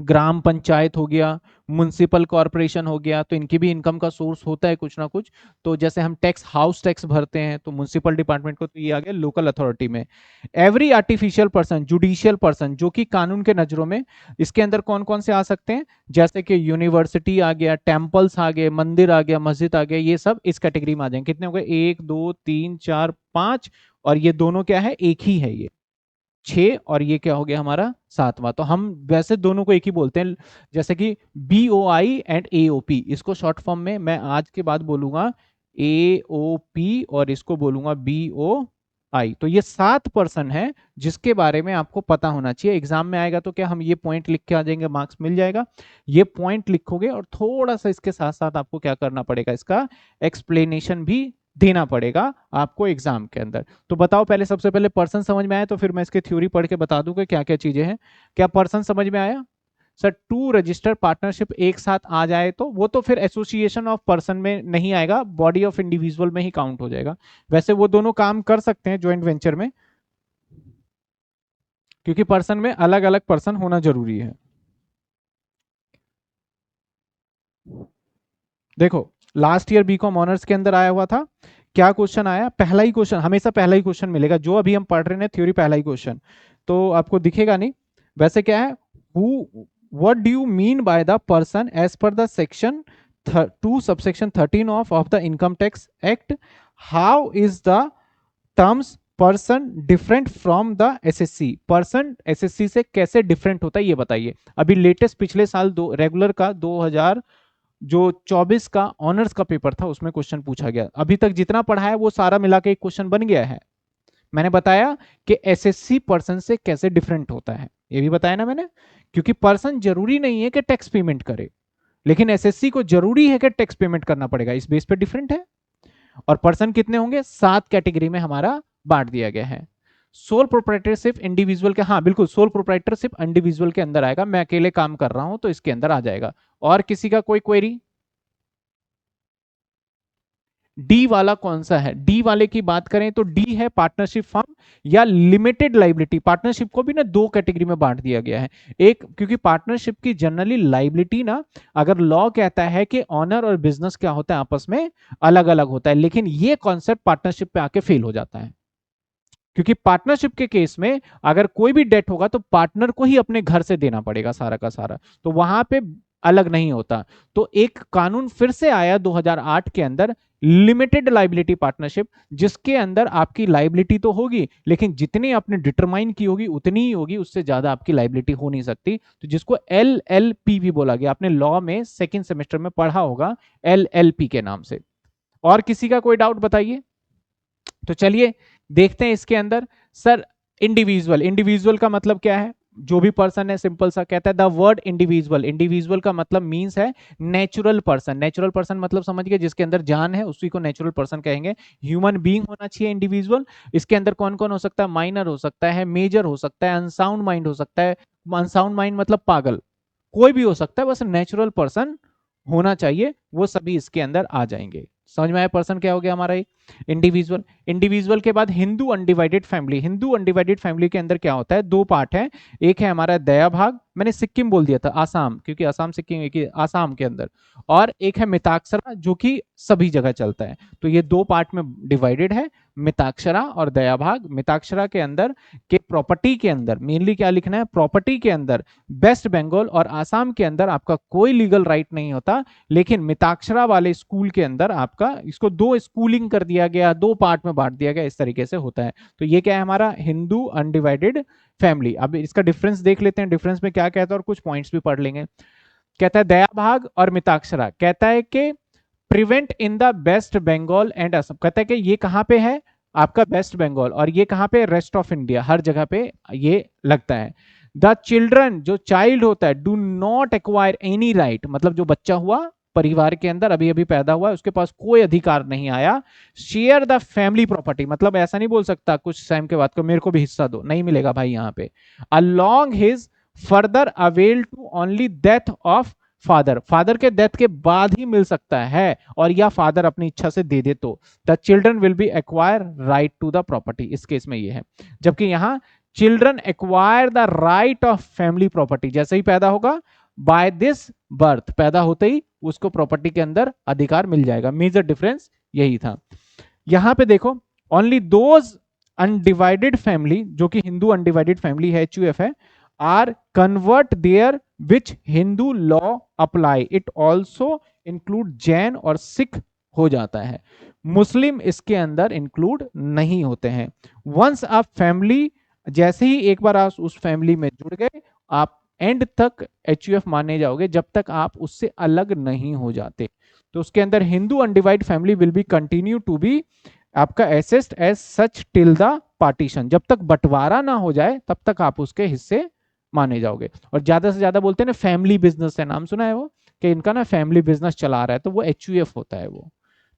ग्राम पंचायत हो गया, म्युनिसिपल कॉरपोरेशन हो गया, तो इनकी भी इनकम का सोर्स होता है कुछ ना कुछ, तो जैसे हम टैक्स, हाउस टैक्स भरते हैं तो म्युनिसिपल डिपार्टमेंट को, तो ये आ गया लोकल अथॉरिटी में। Every artificial person, judicial person, जो कि कानून के नजरों में, इसके अंदर कौन कौन से आ सकते हैं, जैसे कि यूनिवर्सिटी आ गया, टेम्पल्स आ गए, मंदिर आ गया, मस्जिद आ गया, ये सब इस कैटेगरी में आ जाएंगे। कितने हो गए, 1 2 3 4 5, और ये दोनों क्या है, एक ही है, ये 6, और ये क्या हो गया हमारा 7वां। तो हम वैसे दोनों को एक ही बोलते हैं, जैसे कि BOI एंड AOP, इसको शॉर्ट फॉर्म में मैं आज के बाद बोलूंगा AOP और इसको बोलूंगा BOI। तो ये 7 पर्सन है जिसके बारे में आपको पता होना चाहिए। एग्जाम में आएगा तो क्या हम ये पॉइंट लिख के आ जाएंगे, मार्क्स मिल जाएगा, ये पॉइंट लिखोगे और थोड़ा सा इसके साथ साथ आपको क्या करना पड़ेगा, इसका एक्सप्लेनेशन भी देना पड़ेगा आपको एग्जाम के अंदर। तो बताओ पहले, सबसे पहले पर्सन समझ में आया, तो फिर मैं इसकी थ्योरी पढ़ के बता दूंगा क्या क्या चीजें हैं। क्या पर्सन समझ में आया? सर, 2 रजिस्टर पार्टनरशिप एक साथ आ जाए तो वो तो फिर एसोसिएशन ऑफ पर्सन में नहीं आएगा, बॉडी ऑफ इंडिविजुअल में ही काउंट हो जाएगा। वैसे वो दोनों काम कर सकते हैं ज्वाइंट वेंचर में, क्योंकि पर्सन में अलग अलग पर्सन होना जरूरी है। देखो लास्ट ईयर बीकॉम ऑनर्स के अंदर आया हुआ था, क्या क्वेश्चन आया, पहला ही क्वेश्चन, हमेशा पहला ही क्वेश्चन मिलेगा, जो अभी हम पढ़ रहे हैं थ्योरी पहला ही क्वेश्चन, तो आपको दिखेगा नहीं। वैसे क्या है, who what do you mean by the person as per the section 2 subsection 13 of the income tax act, how is the terms person different from the SSC, person SSC से कैसे डिफरेंट होता है ये बताइए। अभी लेटेस्ट पिछले साल दो रेगुलर का 2000 जो 24 का ऑनर्स का पेपर था उसमें क्वेश्चन पूछा गया, अभी तक जितना पढ़ा है वो सारा मिला के एक क्वेश्चन बन गया है। मैंने बताया कि एसएससी पर्सन से कैसे डिफरेंट होता है, ये भी बताया ना मैंने, क्योंकि पर्सन जरूरी नहीं है कि टैक्स पेमेंट करे, लेकिन एसएससी को जरूरी है कि टैक्स पेमेंट करना पड़ेगा, इस बेस पे डिफरेंट है। और पर्सन कितने होंगे, 7 कैटेगरी में हमारा बांट दिया गया है। सोल प्रोप्राइटरशिप इंडिविजुअल के, हाँ बिल्कुल सोल प्रोप्राइटरशिप इंडिविजुअल के अंदर आएगा, मैं अकेले काम कर रहा हूं तो इसके अंदर आ जाएगा। और किसी का कोई क्वेरी? डी वाला कौन सा है, डी वाले की बात करें तो डी है पार्टनरशिप फर्म या लिमिटेड लाइबिलिटी। पार्टनरशिप को भी ना 2 कैटेगरी में बांट दिया गया है, एक क्योंकि पार्टनरशिप की जनरली लाइबिलिटी ना, अगर लॉ कहता है कि ऑनर और बिजनेस क्या होता है आपस में अलग अलग होता है, लेकिन ये कॉन्सेप्ट पार्टनरशिप पे आके फेल हो जाता है, क्योंकि पार्टनरशिप के केस में अगर कोई भी डेट होगा तो पार्टनर को ही अपने घर से देना पड़ेगा सारा का सारा, तो वहां पे अलग नहीं होता। तो एक कानून फिर से आया 2008 के अंदर, लिमिटेड लाइबिलिटी पार्टनरशिप, जिसके अंदर आपकी लाइबिलिटी तो होगी लेकिन जितनी आपने डिटरमाइन की होगी उतनी ही होगी, उससे ज्यादा आपकी लाइबिलिटी हो नहीं सकती, तो जिसको LLP भी बोला गया, आपने लॉ में सेकेंड सेमेस्टर में पढ़ा होगा LLP के नाम से। और किसी का कोई डाउट बताइए? तो चलिए देखते हैं इसके अंदर। सर इंडिविजुअल, इंडिविजुअल का मतलब क्या है, जो भी पर्सन है, सिंपल सा कहता है द वर्ड इंडिविजुअल, इंडिविजुअल का मतलब मींस है नेचुरल पर्सन। नेचुरल पर्सन मतलब समझ गए, जिसके अंदर जान है उसी को नेचुरल पर्सन कहेंगे। ह्यूमन बीइंग होना चाहिए इंडिविजुअल। इसके अंदर कौन कौन हो सकता है, माइनर हो सकता है, मेजर हो सकता है, अनसाउंड माइंड हो सकता है, अनसाउंड माइंड मतलब पागल, कोई भी हो सकता है, बस नेचुरल पर्सन होना चाहिए, वो सभी इसके अंदर आ जाएंगे। समझ में आया, पर्सन क्या हो गया हमारा एक इंडिविजुअल। इंडिविजुअल के बाद Hindu undivided family. Hindu undivided family के अंदर क्या होता है, 2 पार्ट है, एक है हमारा दया भाग, मैंने सिक्किम बोल दिया था, आसाम, क्योंकि आसाम सिक्किम एक ही, आसाम के अंदर, और एक है मिताक्षरा जो कि सभी जगह चलता है। तो ये 2 पार्ट में डिवाइडेड है, मिताक्षरा और दया भाग। मिताक्षरा के अंदर के प्रॉपर्टी के अंदर मेनली क्या लिखना है, प्रॉपर्टी के अंदर वेस्ट बंगाल और आसाम के अंदर आपका कोई लीगल राइट नहीं होता, लेकिन मिताक्षरा वाले स्कूल के अंदर आपका इसको 2 स्कूलिंग कर दिया गया, 2 पार्ट में बांट दिया गया, इस तरीके से होता है। तो ये क्या है हमारा हिंदू अनडिवाइडेड फैमिली। अब इसका डिफरेंस देख लेते हैं, डिफरेंस में क्या कहता है और कुछ पॉइंट्स भी पढ़ लेंगे। कहता है दया भाग और मिताक्षरा, कहता है कि prevent in the West Bengal and Assam, कहता है कि ये कहां पे है, आपका वेस्ट बंगाल, और ये कहाँ पे, रेस्ट ऑफ इंडिया, हर जगह पे ये लगता है। द चिल्ड्रन, जो चाइल्ड होता है, do not acquire any right, मतलब जो बच्चा हुआ परिवार के अंदर अभी अभी पैदा हुआ है, उसके पास कोई अधिकार नहीं आया। शेयर द फैमिली प्रॉपर्टी, मतलब ऐसा नहीं बोल सकता कुछ टाइम के बाद को मेरे को भी हिस्सा दो, नहीं मिलेगा भाई यहाँ पे। Along his further avail to only death of father, father के डेथ के बाद ही मिल सकता है, और या फादर अपनी इच्छा से दे दे तो the children will be acquire right to the property, इस केस में ये है। जबकि यहां children acquire the right of family property, जैसे ही पैदा होगा, बाय दिस बर्थ, पैदा होते ही उसको प्रॉपर्टी के अंदर अधिकार मिल जाएगा। मेजर डिफरेंस यही था। यहां पे देखो, ओनली दोज अनडिवाइडेड फैमिली, जो कि हिंदू अनडिवाइडेड फैमिली है, HUF है, are convert there which Hindu law apply, it also include Jain और सिख हो जाता है, मुस्लिम इसके अंदर इंक्लूड नहीं होते हैं। वंस आप फैमिली, जैसे ही एक बार आप उस फैमिली में जुड़ गए, आप एंड तक HUF माने जाओगे, जब तक आप उससे अलग नहीं हो जाते। तो उसके अंदर Hindu undivide family will be continue to be आपका assessed as such till the partition, जब तक बंटवारा ना हो जाए तब तक आप उसके हिस्से माने जाओगे। और ज्यादा से ज्यादा बोलते हैं ना फैमिली बिजनेस है, नाम सुना है वो, कि इनका ना फैमिली बिजनेस चला रहा है, तो वो HUF होता है वो,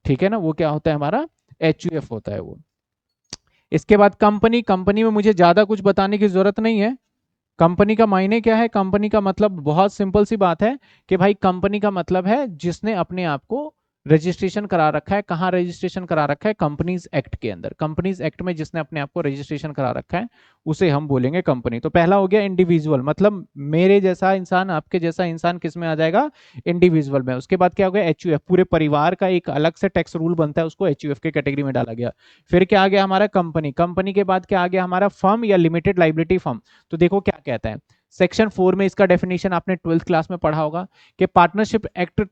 ठीक है ना, वो क्या होता है हमारा, HUF होता है वो। इसके बाद कंपनी, कंपनी में मुझे ज्यादा कुछ बताने की जरूरत नहीं है। कंपनी का मायने क्या है, कंपनी का मतलब बहुत सिंपल सी बात है कि भाई कंपनी का मतलब है जिसने अपने आप को रजिस्ट्रेशन करा रखा है। कहां रजिस्ट्रेशन करा रखा है, कंपनीज एक्ट के अंदर। कंपनीज एक्ट में जिसने अपने आप को रजिस्ट्रेशन करा रखा है उसे हम बोलेंगे कंपनी। तो पहला हो गया इंडिविजुअल, मतलब मेरे जैसा इंसान, आपके जैसा इंसान किस में आ जाएगा, इंडिविजुअल में। उसके बाद क्या हो गया, HUF, पूरे परिवार का एक अलग से टैक्स रूल बनता है, उसको HUF के कैटेगरी में डाला गया। फिर क्या आ गया हमारा कंपनी, कंपनी के बाद क्या आ गया हमारा फर्म या लिमिटेड लाइबिलिटी फर्म। तो देखो क्या कहता है सेक्शन 4 में, इसका डेफिनेशन आपने 12th क्लास में पढ़ा होगा कि पार्टनरशिप एक्ट,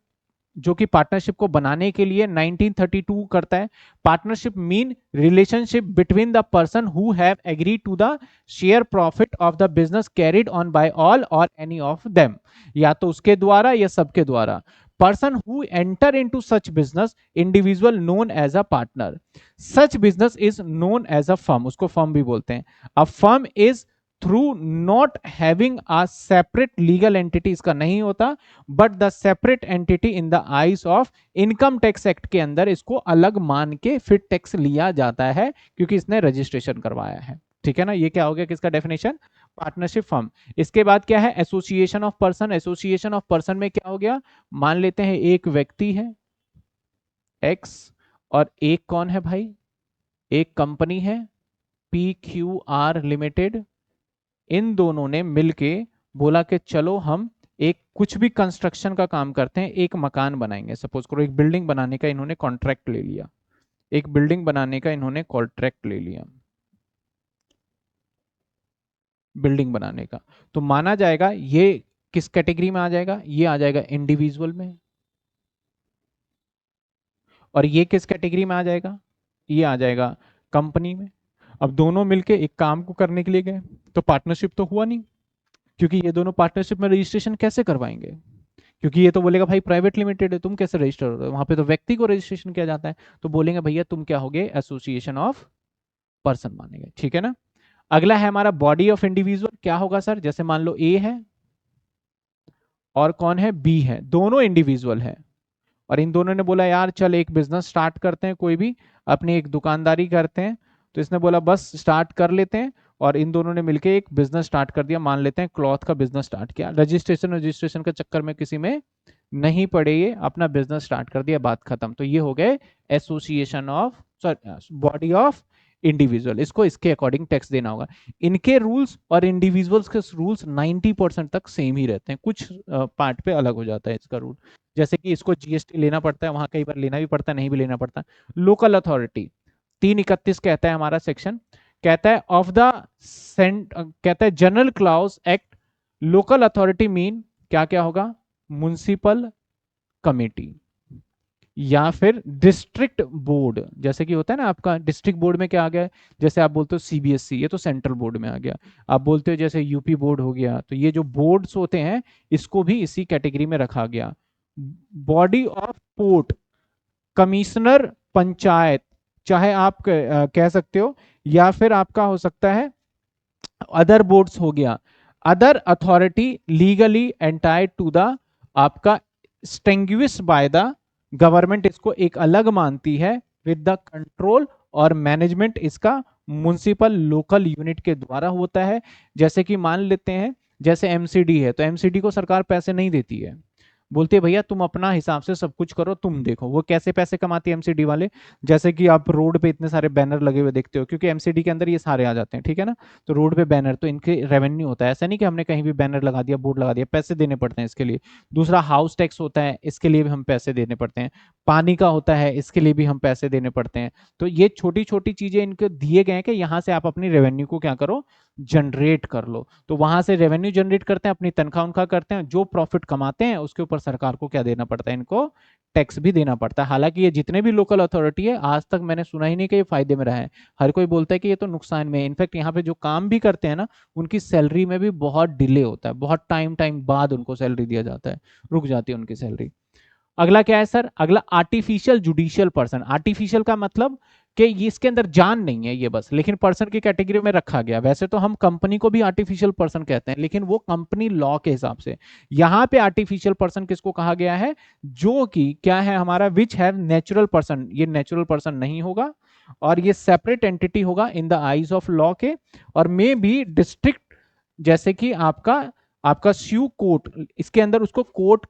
जो कि पार्टनरशिप को बनाने के लिए 1932 करता है। Partnership mean relationship between the person who have agreed to the share profit of the business carried on by all or any of them, या तो उसके द्वारा या सबके द्वारा। Person who enter into such business, individual known as a partner. Such business is known as a firm, उसको firm भी बोलते हैं। A firm is through not having a separate legal entity, इसका नहीं होता, but the separate entity in the eyes of income tax act के अंदर इसको अलग मान के फिर टैक्स लिया जाता है क्योंकि इसने रजिस्ट्रेशन करवाया है, ठीक है ना। ये क्या हो गया किसका डेफिनेशन, पार्टनरशिप फर्म। इसके बाद क्या है, association of person. Association of person में क्या हो गया, मान लेते हैं एक व्यक्ति है एक्स, और एक कौन है भाई, एक कंपनी है PQR लिमिटेड। इन दोनों ने मिलके बोला कि चलो हम एक कुछ भी कंस्ट्रक्शन का काम करते हैं, एक मकान बनाएंगे। सपोज करो एक बिल्डिंग बनाने का इन्होंने कॉन्ट्रैक्ट ले लिया, एक बिल्डिंग बनाने का इन्होंने कॉन्ट्रैक्ट ले लिया, बिल्डिंग बनाने का। तो माना जाएगा ये किस कैटेगरी में आ जाएगा, ये आ जाएगा इंडिविजुअल में। और ये किस कैटेगरी में आ जाएगा, ये आ जाएगा कंपनी में। अब दोनों मिलके एक काम को करने के लिए गए, तो पार्टनरशिप तो हुआ नहीं, क्योंकि ये दोनों पार्टनरशिप में रजिस्ट्रेशन कैसे करवाएंगे, क्योंकि ये तो बोलेगा भाई प्राइवेट लिमिटेड है, तुम कैसे रजिस्टर हो रहे हो, वहां पे तो व्यक्ति को रजिस्ट्रेशन किया जाता है। तो बोलेंगे भैया तुम क्या होगे, एसोसिएशन ऑफ पर्सन मानेंगे, ठीक है ना। अगला है हमारा बॉडी ऑफ इंडिविजुअल। क्या होगा सर, जैसे मान लो ए है और कौन है, बी है, दोनों इंडिविजुअल है, और इन दोनों ने बोला यार चल एक बिजनेस स्टार्ट करते हैं, कोई भी अपनी एक दुकानदारी करते हैं। तो इसने बोला बस स्टार्ट कर लेते हैं, और इन दोनों ने मिलके एक बिजनेस स्टार्ट कर दिया, मान लेते हैं क्लॉथ का बिजनेस स्टार्ट किया। रजिस्ट्रेशन के चक्कर में किसी में नहीं पड़े, ये अपना बिजनेस स्टार्ट कर दिया, बात खत्म। तो ये हो गए association of, sorry, body of individual. इसको इसके अकॉर्डिंग टैक्स देना होगा। इनके रूल्स और इंडिविजुअल्स के रूल्स 90% तक सेम ही रहते हैं, कुछ पार्ट पे अलग हो जाता है इसका रूल। जैसे कि इसको GST लेना पड़ता है, वहां कई बार लेना भी पड़ता है, नहीं भी लेना पड़ता। लोकल अथॉरिटी 331 कहता है हमारा सेक्शन, कहता है ऑफ द कहता है general clause act, local authority mean क्या क्या होगा, म्युनिसिपल कमेटी या फिर डिस्ट्रिक्ट बोर्ड। जैसे कि होता है ना आपका डिस्ट्रिक्ट बोर्ड में क्या आ गया, जैसे आप बोलते हो CBSE, ये तो सेंट्रल बोर्ड में आ गया। आप बोलते हो जैसे यूपी बोर्ड हो गया, तो ये जो बोर्ड्स होते हैं इसको भी इसी कैटेगरी में रखा गया। Body of port, commissioner panchayat, चाहे आप कह सकते हो, या फिर आपका हो सकता है अदर बोर्ड्स हो गया, other authority legally entitled to the आपका स्टेंग्विस बाय द गवर्नमेंट, इसको एक अलग मानती है विद द कंट्रोल और मैनेजमेंट इसका म्युनिसिपल लोकल यूनिट के द्वारा होता है। जैसे कि मान लेते हैं जैसे एमसीडी है, तो एमसीडी को सरकार पैसे नहीं देती है, बोलते हैं भैया तुम अपना हिसाब से सब कुछ करो, तुम देखो। वो कैसे पैसे कमाती है एमसीडी वाले, जैसे कि आप रोड पे इतने सारे बैनर लगे हुए देखते हो, क्योंकि एमसीडी के अंदर ये सारे आ जाते हैं, ठीक है ना। तो रोड पे बैनर, तो इनके रेवेन्यू होता है, ऐसा नहीं कि हमने कहीं भी बैनर लगा दिया, बोर्ड लगा दिया, पैसे देने पड़ते हैं इसके लिए। दूसरा हाउस टैक्स होता है, इसके लिए भी हम पैसे देने पड़ते हैं। पानी का होता है, इसके लिए भी हम पैसे देने पड़ते हैं। तो ये छोटी छोटी चीजें इनको दिए गए हैं कि यहाँ से आप अपनी रेवेन्यू को क्या करो, जनरेट कर लो। तो वहां से रेवेन्यू जनरेट करते हैं, अपनी तनख्वाह उनका करते हैं, जो प्रॉफिट कमाते हैं उसके ऊपर सरकार को क्या देना पड़ता है, इनको टैक्स भी देना पड़ता है। हालांकि ये जितने भी लोकल अथॉरिटी है, आज तक मैंने सुना ही नहीं कि ये फायदे में रहा है। हर कोई बोलता है कि ये तो नुकसान में है। इनफैक्ट यहाँ पे जो काम भी करते हैं ना, उनकी सैलरी में भी बहुत डिले होता है, बहुत टाइम बाद उनको सैलरी दिया जाता है, रुक जाती है उनकी सैलरी। अगला क्या है सर, अगला आर्टिफिशियल जुडिशियल पर्सन। आर्टिफिशियल का मतलब कि ये इसके अंदर जान नहीं है ये बस, लेकिन पर्सन की कैटेगरी में रखा गया। वैसे तो हम कंपनी को भी आर्टिफिशियल पर्सन कहते हैं, लेकिन वो कंपनी लॉ के हिसाब से। यहां पे आर्टिफिशियल पर्सन किसको कहा गया है, जो कि क्या है हमारा, विच हैव नेचुरल पर्सन। ये नेचुरल पर्सन नहीं होगा, और ये सेपरेट एंटिटी होगा in the eyes of law के, और मे बी डिस्ट्रिक्ट, जैसे कि आपका आपका स्यू कोर्ट, इसके अंदर उसको कोर्ट,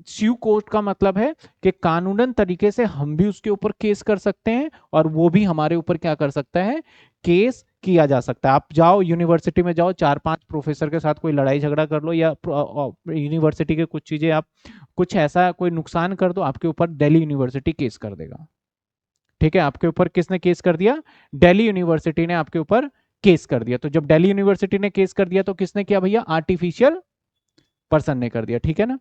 स्यू कोर्ट का मतलब है कि कानूनन तरीके से हम भी उसके ऊपर केस कर सकते हैं, और वो भी हमारे ऊपर क्या कर सकता है, केस किया जा सकता है। आप जाओ यूनिवर्सिटी में जाओ, 4-5 प्रोफेसर के साथ कोई लड़ाई झगड़ा कर लो, या यूनिवर्सिटी के कुछ चीजें आप कुछ ऐसा कोई नुकसान कर दो, आपके ऊपर दिल्ली यूनिवर्सिटी केस कर देगा। ठीक है, आपके ऊपर किसने केस कर दिया, दिल्ली यूनिवर्सिटी ने आपके ऊपर केस कर दिया। तो जब दिल्ली यूनिवर्सिटी ने केस कर दिया तो किसने किया भैया, आर्टिफिशियल पर्सन ने कर दिया, ठीक है ना।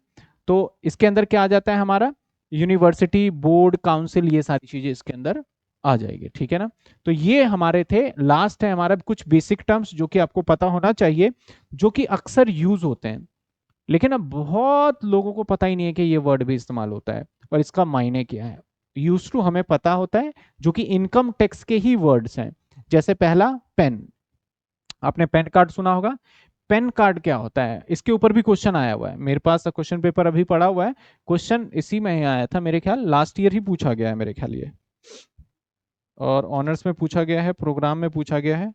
तो इसके अंदर क्या आ जाता है हमारा, यूनिवर्सिटी बोर्ड काउंसिल, ये सारी चीजें इसके अंदर आ जाएगी, ठीक है ना। तो ये हमारे थे, लास्ट है हमारा कुछ बेसिक टर्म्स जो कि आपको पता होना चाहिए, जो कि अक्सर यूज होते हैं, लेकिन अब बहुत लोगों को पता ही नहीं है कि ये वर्ड भी इस्तेमाल होता है और इसका मायने क्या है। यूज टू हमें पता होता है, जो कि इनकम टैक्स के ही वर्ड्स हैं। जैसे पहला पेन, आपने पेन कार्ड सुना होगा। पेन कार्ड क्या होता है, इसके ऊपर भी क्वेश्चन आया हुआ है मेरे पास, क्वेश्चन पेपर अभी पड़ा हुआ है, क्वेश्चन इसी में ही आया था मेरे ख्याल, लास्ट ईयर ही पूछा गया है मेरे ख्याल ये, और ऑनर्स में पूछा गया है, प्रोग्राम में पूछा गया है।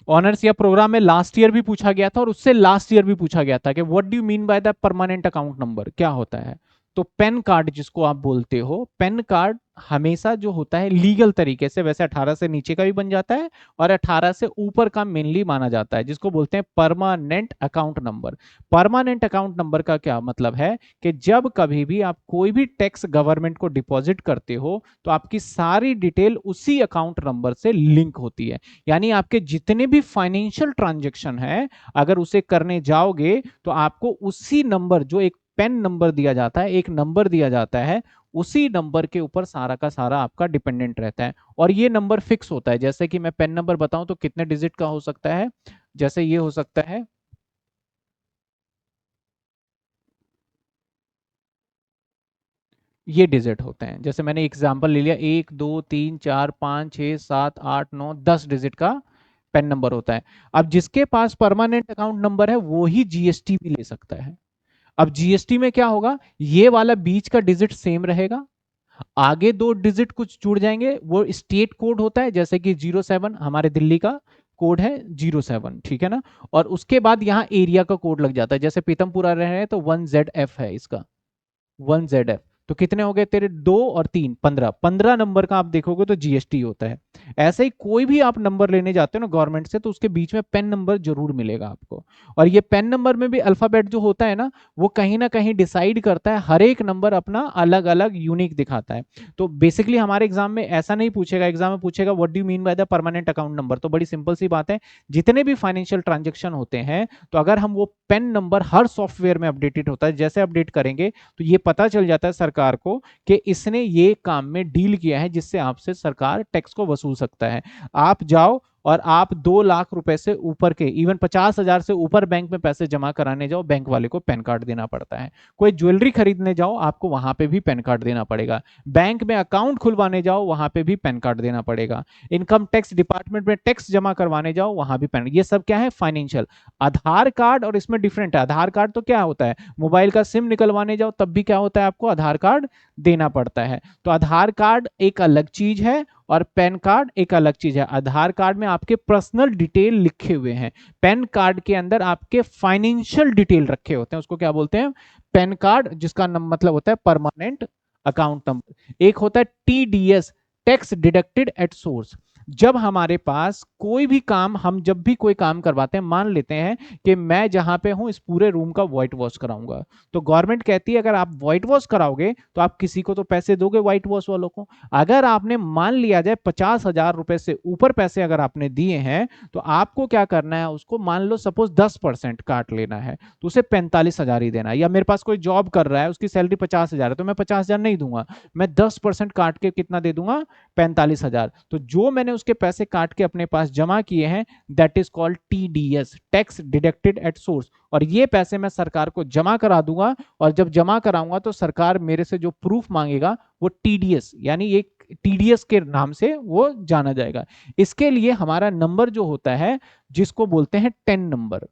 ऑनर्स या प्रोग्राम में लास्ट ईयर भी पूछा गया था, और उससे लास्ट ईयर भी पूछा गया था कि what do you mean by the permanent account number, क्या होता है। तो पेन कार्ड जिसको आप बोलते हो, पेन कार्ड हमेशा जो होता है लीगल तरीके से, वैसे 18 से नीचे का भी बन जाता है और 18 से ऊपर का मेनली माना जाता है, जिसको बोलते हैं permanent account number. Permanent account number का क्या मतलब है कि जब कभी भी आप कोई भी टैक्स गवर्नमेंट को डिपॉजिट करते हो, तो आपकी सारी डिटेल उसी अकाउंट नंबर से लिंक होती है। यानी आपके जितने भी फाइनेंशियल ट्रांजेक्शन है, अगर उसे करने जाओगे तो आपको उसी नंबर, जो एक पेन नंबर दिया जाता है, एक नंबर दिया जाता है, उसी नंबर के ऊपर सारा का सारा आपका डिपेंडेंट रहता है। और ये नंबर फिक्स होता है, जैसे कि मैं पेन नंबर बताऊं तो कितने डिजिट का हो सकता है, जैसे ये हो सकता है, ये डिजिट होते हैं। जैसे मैंने एग्जांपल ले लिया, 1 2 3 4 5 6 7 8 9 10 डिजिट का पेन नंबर होता है। अब जिसके पास परमानेंट अकाउंट नंबर है वो ही जीएसटी भी ले सकता है। अब जीएसटी में क्या होगा, ये वाला बीच का डिजिट सेम रहेगा, आगे 2 डिजिट कुछ जुड़ जाएंगे, वो स्टेट कोड होता है, जैसे कि 07 हमारे दिल्ली का कोड है 07, ठीक है ना। और उसके बाद यहाँ एरिया का कोड लग जाता है, जैसे पीतमपुरा रह रहे हैं तो 1ZF है इसका, 1ZF। तो कितने हो गए तेरे, 2 और 3 15, 15 नंबर का आप देखोगे तो जीएसटी होता है। ऐसे ही कोई भी आप नंबर लेने जाते हो ना गवर्नमेंट से, तो उसके बीच में पेन नंबर जरूर मिलेगा आपको। और ये पेन नंबर में भी अल्फाबेट जो होता है ना, वो कहीं ना कहीं डिसाइड करता है, हर एक नंबर अपना अलग अलग यूनिक दिखाता है। तो बेसिकली हमारे एग्जाम में ऐसा नहीं पूछेगा, एग्जाम में पूछेगा what do you mean by the permanent account number. तो बड़ी सिंपल सी बात है, जितने भी फाइनेंशियल ट्रांजेक्शन होते हैं, तो अगर हम वो पेन नंबर, हर सॉफ्टवेयर में अपडेटेड होता है, जैसे अपडेट करेंगे तो ये पता चल जाता है सरकार को कि इसने ये काम में डील किया है जिससे आपसे सरकार टैक्स को वसूल सकता है। आप जाओ और आप 2 लाख रुपए से ऊपर के, इवन 50,000 से ऊपर बैंक में पैसे जमा कराने जाओ, बैंक वाले को पैन कार्ड देना पड़ता है। कोई ज्वेलरी खरीदने जाओ, आपको वहां पे भी पैन कार्ड देना पड़ेगा। बैंक में अकाउंट खुलवाने जाओ, वहां पे भी पैन कार्ड देना पड़ेगा। इनकम टैक्स डिपार्टमेंट में टैक्स जमा करवाने जाओ, वहां भी पैन। ये सब क्या है? फाइनेंशियल। आधार कार्ड और इसमें डिफरेंट है। आधार कार्ड तो क्या होता है, मोबाइल का सिम निकलवाने जाओ तब भी क्या होता है, आपको आधार कार्ड देना पड़ता है। तो आधार कार्ड एक अलग चीज है और पैन कार्ड एक अलग चीज है। आधार कार्ड में आपके पर्सनल डिटेल लिखे हुए हैं, पैन कार्ड के अंदर आपके फाइनेंशियल डिटेल रखे होते हैं, उसको क्या बोलते हैं? पैन कार्ड, जिसका मतलब होता है परमानेंट अकाउंट नंबर। एक होता है TDS, tax deducted at source. जब हमारे पास कोई भी काम, हम जब भी कोई काम करवाते हैं, मान लेते हैं कि मैं जहां पे हूं इस पूरे रूम का व्हाइट वॉश कराऊंगा, तो गवर्नमेंट कहती है अगर आप व्हाइट वॉश कराओगे तो आप किसी को तो पैसे दोगे, व्हाइट वॉश वालों को। अगर आपने मान लिया जाए 50,000 रुपए से ऊपर पैसे अगर आपने दिए हैं, तो आपको क्या करना है, उसको मान लो सपोज 10% काट लेना है, तो उसे 45,000 ही देना है। या मेरे पास कोई जॉब कर रहा है, उसकी सैलरी 50,000 है, तो मैं 50,000 नहीं दूंगा, मैं 10% काट के कितना दे दूंगा? 45,000। तो जो मैंने उसके पैसे काट के अपने पास जमा किए हैं, that is called TDS, tax deducted at source. और ये पैसे मैं सरकार को जमा करा दूंगा, और जब जमा कराऊंगा तो सरकार मेरे से जो प्रूफ मांगेगा वो टीडीएस, यानी एक टीडीएस के नाम से वो जाना जाएगा। इसके लिए हमारा नंबर जो होता है, जिसको बोलते हैं 10 नंबर,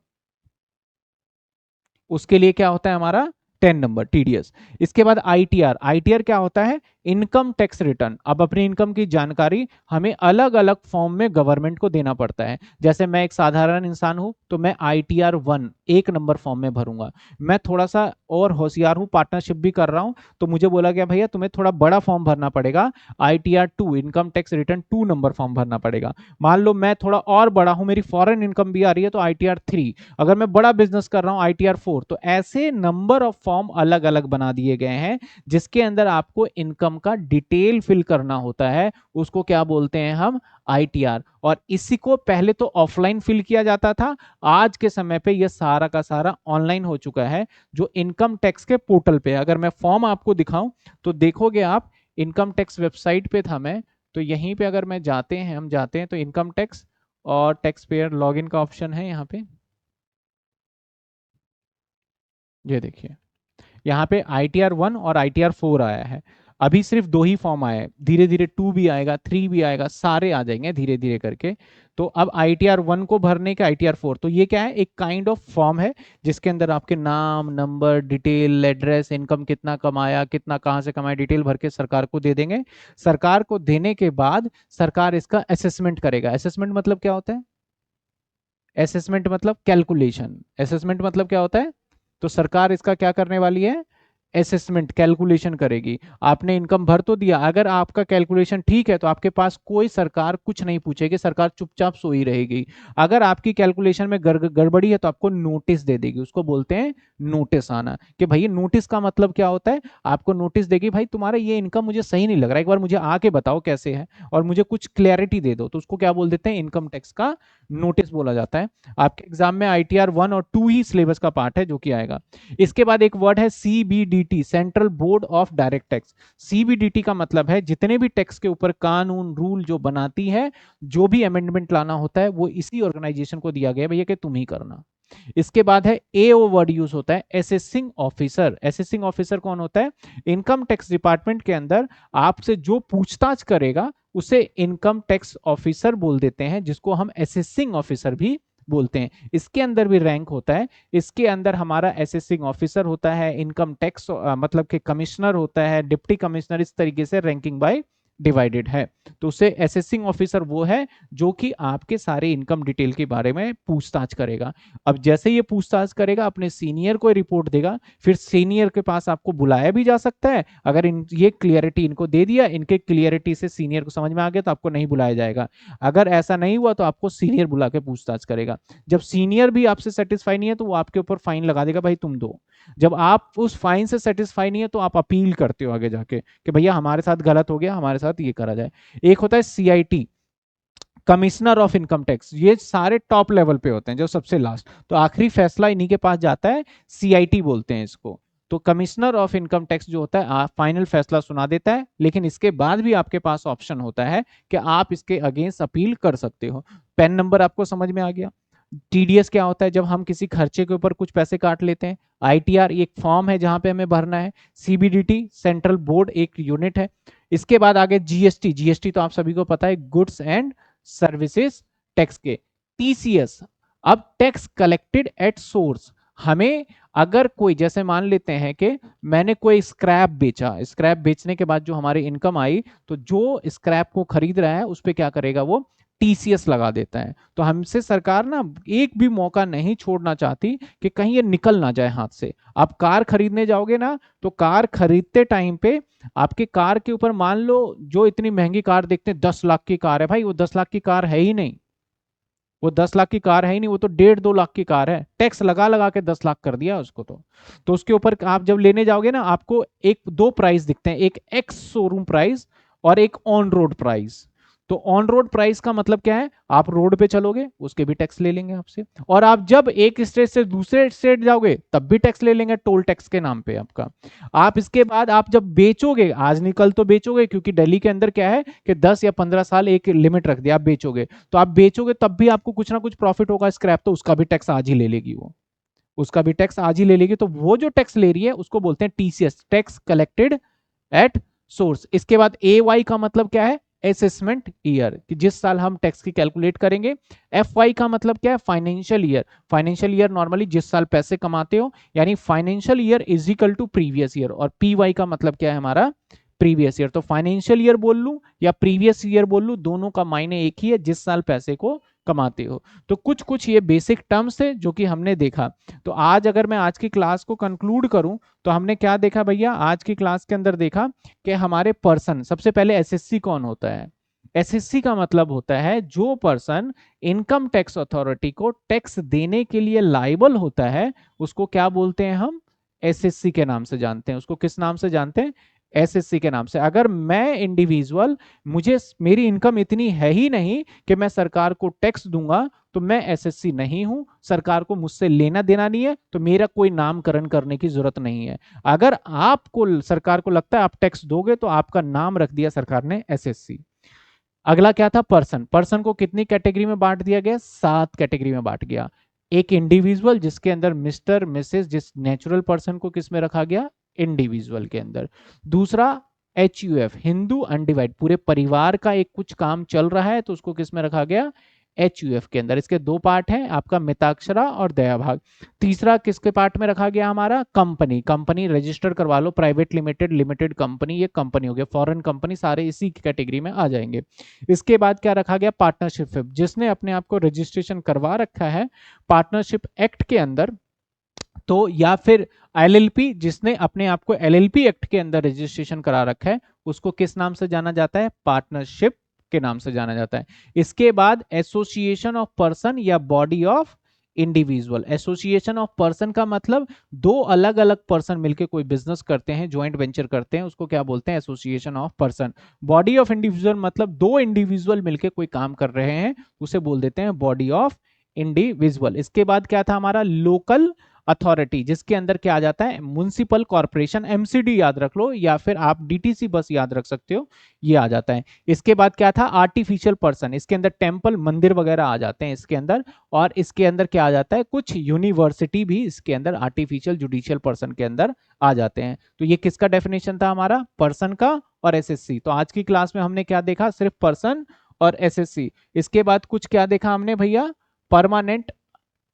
उसके लिए क्या होता है हमारा? 10 नंबर टीडीएस। इसके बाद आईटीआर। आईटीआर क्या होता है? Income tax return. अब अपनी इनकम की जानकारी हमें अलग अलग फॉर्म में गवर्नमेंट को देना पड़ता है। जैसे मैं एक साधारण इंसान हूं तो मैं आईटीआर 1 1 नंबर फॉर्म में भरूंगा। मैं थोड़ा सा और होशियार हूं, पार्टनरशिप भी कर रहा हूं, तो मुझे बोला गया भैया तुम्हें थोड़ा बड़ा फॉर्म भरना पड़ेगा, ITR 2 income tax return 2 number form भरना पड़ेगा। मान लो मैं थोड़ा और बड़ा हूं, मेरी फॉरेन इनकम भी आ रही है, तो आईटीआर 3। अगर मैं बड़ा बिजनेस कर रहा हूं, आईटीआर 4। तो ऐसे नंबर ऑफ फॉर्म अलग अलग बना दिए गए हैं, जिसके अंदर आपको इनकम का डिटेल फिल करना होता है। उसको क्या बोलते हैं हम? आईटीआर। और इसी को पहले तो ऑफलाइन फिल किया जाता था, आज के समय पे यह सारा का सारा ऑनलाइन हो चुका है, जो इनकम टैक्स के पोर्टल पे। अगर मैं फॉर्म आपको दिखाऊं तो देखोगे आप, इनकम टैक्स वेबसाइट पे था मैं, तो यहीं पे अगर मैं जाते हैं, हम जाते हैं तो इनकम टैक्स और टैक्स पेयर लॉगिन का ऑप्शन है यहाँ पे। ये देखिए यहाँ पे आईटीआर 1 और आईटीआर 4 आया है। अभी सिर्फ 2 ही फॉर्म आए हैं, धीरे धीरे 2 भी आएगा, 3 भी आएगा, सारे आ जाएंगे धीरे धीरे करके। तो अब आईटीआर 1 को भरने का आईटीआर 4, तो ये क्या है? एक काइंड ऑफ फॉर्म है जिसके अंदर आपके नाम, नंबर, डिटेल, एड्रेस, इनकम कितना कमाया, कितना कहाँ से कमाया, डिटेल भर के सरकार को दे देंगे। सरकार को देने के बाद सरकार इसका असेसमेंट करेगा। असेसमेंट मतलब क्या होता है? असेसमेंट मतलब कैलकुलेशन। असेसमेंट मतलब क्या होता है? तो सरकार इसका क्या करने वाली है? असेसमेंट, कैलकुलेशन करेगी। आपने इनकम भर तो दिया, अगर आपका कैलकुलेशन ठीक है तो आपके पास कोई सरकार कुछ नहीं पूछेगी, सरकार चुपचाप सोई रहेगी। अगर आपकी कैलकुलेशन में गड़बड़ी है तो आपको नोटिस दे देगी, उसको बोलते हैं नोटिस आना। कि भाई नोटिस का मतलब क्या होता है? आपको नोटिस देगी, भाई तुम्हारा ये इनकम मुझे सही नहीं लग रहा है, एक बार मुझे आके बताओ कैसे है और मुझे कुछ क्लैरिटी दे दो। तो उसको क्या बोल देते हैं? इनकम टैक्स का नोटिस बोला जाता है। आपके एग्जाम में आईटीआर 1 और 2 ही सिलेबस का पार्ट है जो कि आएगा। इसके बाद एक वर्ड है CBDT, central board of direct tax. CBDT का मतलब है जितने भी टैक्स के ऊपर कानून रूल जो बनाती है, जो भी अमेंडमेंट लाना होता है, वो इसी ऑर्गेनाइजेशन को दिया गया भैया कि तुम ही करना। इसके बाद है एओ वर्ड यूज होता है, असेसिंग ऑफिसर। असेसिंग ऑफिसर कौन होता है? इनकम टैक्स डिपार्टमेंट के अंदर आपसे जो पूछताछ करेगा उसे इनकम टैक्स ऑफिसर बोल देते हैं, जिसको हम असेसिंग ऑफिसर भी बोलते हैं। इसके अंदर भी रैंक होता है। इसके अंदर हमारा असेसिंग ऑफिसर होता है, इनकम टैक्स मतलब कि कमिश्नर होता है, डिप्टी कमिश्नर, इस तरीके से रैंकिंग बाय डिवाइडेड है। तो उसे असेसिंग ऑफिसर वो है जो कि आपके सारे इनकम डिटेल के बारे में पूछताछ करेगा। अब जैसे ये पूछताछ करेगा, अपने सीनियर को रिपोर्ट देगा, फिर सीनियर के पास आपको बुलाया भी जा सकता है। अगर ये क्लियरिटी इनको दे दिया, इनके क्लियरिटी से सीनियर को समझ में आ गया, तो आपको नहीं बुलाया जाएगा। अगर ऐसा नहीं हुआ तो आपको सीनियर बुला के पूछताछ करेगा। जब सीनियर भी आपसे सेटिस्फाई नहीं है तो वो आपके ऊपर फाइन लगा देगा, भाई तुम दो। जब आप उस फाइन से सेटिस्फाई नहीं है तो आप अपील करते हो आगे जाके कि भैया हमारे साथ गलत हो गया, हमारे साथ ये करा जाए। एक होता है CIT, commissioner of income tax. ये सारे टॉप लेवल पे होते हैं, जो सबसे लास्ट, तो आखिरी फैसला इन्हीं के पास जाता है, सीआईटी बोलते हैं इसको। तो कमिश्नर ऑफ इनकम टैक्स जो होता है फाइनल फैसला सुना देता है, लेकिन इसके बाद भी आपके पास ऑप्शन होता है कि आप इसके अगेंस्ट अपील कर सकते हो। पेन नंबर आपको समझ में आ गया। टीडीएस क्या होता है, जब हम किसी खर्चे के ऊपर कुछ पैसे काट लेते हैं। आईटीआर एक फॉर्म है जहां पे हमें भरना है। सीबीडीटी सेंट्रल बोर्ड एक यूनिट है। इसके बाद आगे जीएसटी, जीएसटी तो आप सभी को पता है, गुड्स एंड सर्विसेज टैक्स के। टीसीएस, अब टैक्स कलेक्टेड एट सोर्स। हमें अगर कोई, जैसे मान लेते हैं कि मैंने कोई स्क्रैप बेचा, स्क्रैप बेचने के बाद जो हमारी इनकम आई, तो जो स्क्रैप को खरीद रहा है उस पर क्या करेगा, वो टीसीएस लगा देता है। तो हमसे सरकार ना एक भी मौका नहीं छोड़ना चाहती कि कहीं ये निकल ना जाए हाथ से। आप कार खरीदने जाओगे ना, तो कार खरीदते टाइम पे आपके कार के ऊपर, मान लो जो इतनी महंगी कार देखते हैं 10 लाख की कार है, भाई वो 10 लाख की कार है ही नहीं, वो 10 लाख की कार है ही नहीं, वो तो 1.5-2 लाख की कार है। टैक्स लगा लगा के 10 लाख कर दिया उसको। तो उसके ऊपर आप जब लेने जाओगे ना, आपको एक दो प्राइस दिखते हैं, एक एक्स शोरूम प्राइस और एक ऑन रोड प्राइस। तो ऑन रोड प्राइस का मतलब क्या है, आप रोड पे चलोगे उसके भी टैक्स ले लेंगे आपसे, और आप जब एक स्टेट से दूसरे स्टेट जाओगे तब भी टैक्स ले लेंगे, टोल टैक्स के नाम पे आपका। आप इसके बाद आप जब बेचोगे, आज निकल तो बेचोगे, क्योंकि दिल्ली के अंदर क्या है कि 10 या 15 साल एक लिमिट रख दिया, आप बेचोगे तो आप बेचोगे तब भी आपको कुछ ना कुछ प्रॉफिट होगा स्क्रैप, तो उसका भी टैक्स आज ही ले लेगी वो, उसका भी टैक्स आज ही ले लेगी। तो वो जो टैक्स ले रही है उसको बोलते हैं TCS, tax collected at source. इसके बाद ए वाई का मतलब क्या है, असेसमेंट ईयर, कि जिस साल हम टैक्स की कैलकुलेट करेंगे। एफ वाई का मतलब क्या है, financial year. Financial year normally जिस साल पैसे कमाते हो, यानी financial year is equal to previous year. और पी वाई का मतलब क्या है हमारा, प्रीवियस ईयर। तो फाइनेंशियल ईयर बोल लूं या प्रीवियस ईयर बोल लूं, दोनों का मायने एक ही है, जिस साल पैसे को कमाते हो। तो कुछ कुछ ये बेसिक टर्म्स है जो कि हमने देखा। तो आज अगर मैं आज की क्लास को कंक्लूड करूं, तो हमने क्या देखा भैया, आज की क्लास के अंदर देखा कि हमारे पर्सन, सबसे पहले एसएससी कौन होता है। एसएससी का मतलब होता है जो पर्सन इनकम टैक्स अथॉरिटी को टैक्स देने के लिए लायबल होता है, उसको क्या बोलते हैं हम, एसएससी के नाम से जानते हैं। उसको किस नाम से जानते हैं, एसएससी के नाम से। अगर मैं इंडिविजुअल, मुझे मेरी इनकम इतनी है ही नहीं कि मैं सरकार को टैक्स दूंगा, तो मैं एसएससी नहीं हूं, सरकार को मुझसे लेना देना नहीं है, तो मेरा कोई नामकरण करने की जरूरत नहीं है। अगर आपको, सरकार को लगता है आप टैक्स दोगे, तो आपका नाम रख दिया सरकार ने एसएससी। अगला क्या था, पर्सन। पर्सन को कितनी कैटेगरी में बांट दिया गया, 7 कैटेगरी में बांट गया। एक इंडिविजुअल, जिसके अंदर मिस्टर मिसेस, जिस नेचुरल पर्सन को किस में रखा गया, इंडिविजुअल के अंदर। दूसरा HUF, हिंदू अनडिवाइड, पूरे परिवार का एक कुछ काम चल रहा है, तो उसको किस में रखा गया, HUF के अंदर। इसके 2 पार्ट हैं आपका, मिताक्षरा और दया भाग। तीसरा किसके पार्ट में रखा गया हमारा, कंपनी। कंपनी रजिस्टर करवा लो, प्राइवेट लिमिटेड, लिमिटेड कंपनी, ये कंपनी हो गया, फॉरेन कंपनी, सारे इसी कैटेगरी में आ जाएंगे। इसके बाद क्या रखा गया, पार्टनरशिप, जिसने अपने आप को रजिस्ट्रेशन करवा रखा है पार्टनरशिप एक्ट के अंदर, तो या फिर एलएलपी, जिसने अपने आप को एलएलपी एक्ट के अंदर रजिस्ट्रेशन करा रखा है, उसको किस नाम से जाना जाता है, पार्टनरशिप के नाम से जाना जाता है। इसके बाद एसोसिएशन ऑफ पर्सन या body of individual. Association of person का मतलब दो अलग अलग पर्सन मिलकर कोई बिजनेस करते हैं, ज्वाइंट वेंचर करते हैं, उसको क्या बोलते हैं, association of person. Body of individual मतलब दो इंडिविजुअल मिलकर कोई काम कर रहे हैं, उसे बोल देते हैं बॉडी ऑफ इंडिविजुअल। इसके बाद क्या था हमारा, लोकल अथॉरिटी, जिसके अंदर क्या आ जाता है, म्युनिसिपल कॉर्पोरेशन, एमसीडी याद रख लो, या फिर आप डीटीसी बस याद रख सकते हो, ये आ जाता है। इसके बाद क्या था, आर्टिफिशियल पर्सन, इसके अंदर टेंपल, मंदिर वगैरह आ जाते हैं इसके अंदर। और इसके अंदर क्या आ जाता है, कुछ यूनिवर्सिटी भी इसके अंदर आर्टिफिशियल जुडिशियल पर्सन के अंदर आ जाते हैं। तो ये किसका डेफिनेशन था हमारा, पर्सन का और एसएससी। तो आज की क्लास में हमने क्या देखा, सिर्फ पर्सन और एसएससी। इसके बाद कुछ क्या देखा हमने भैया, परमानेंट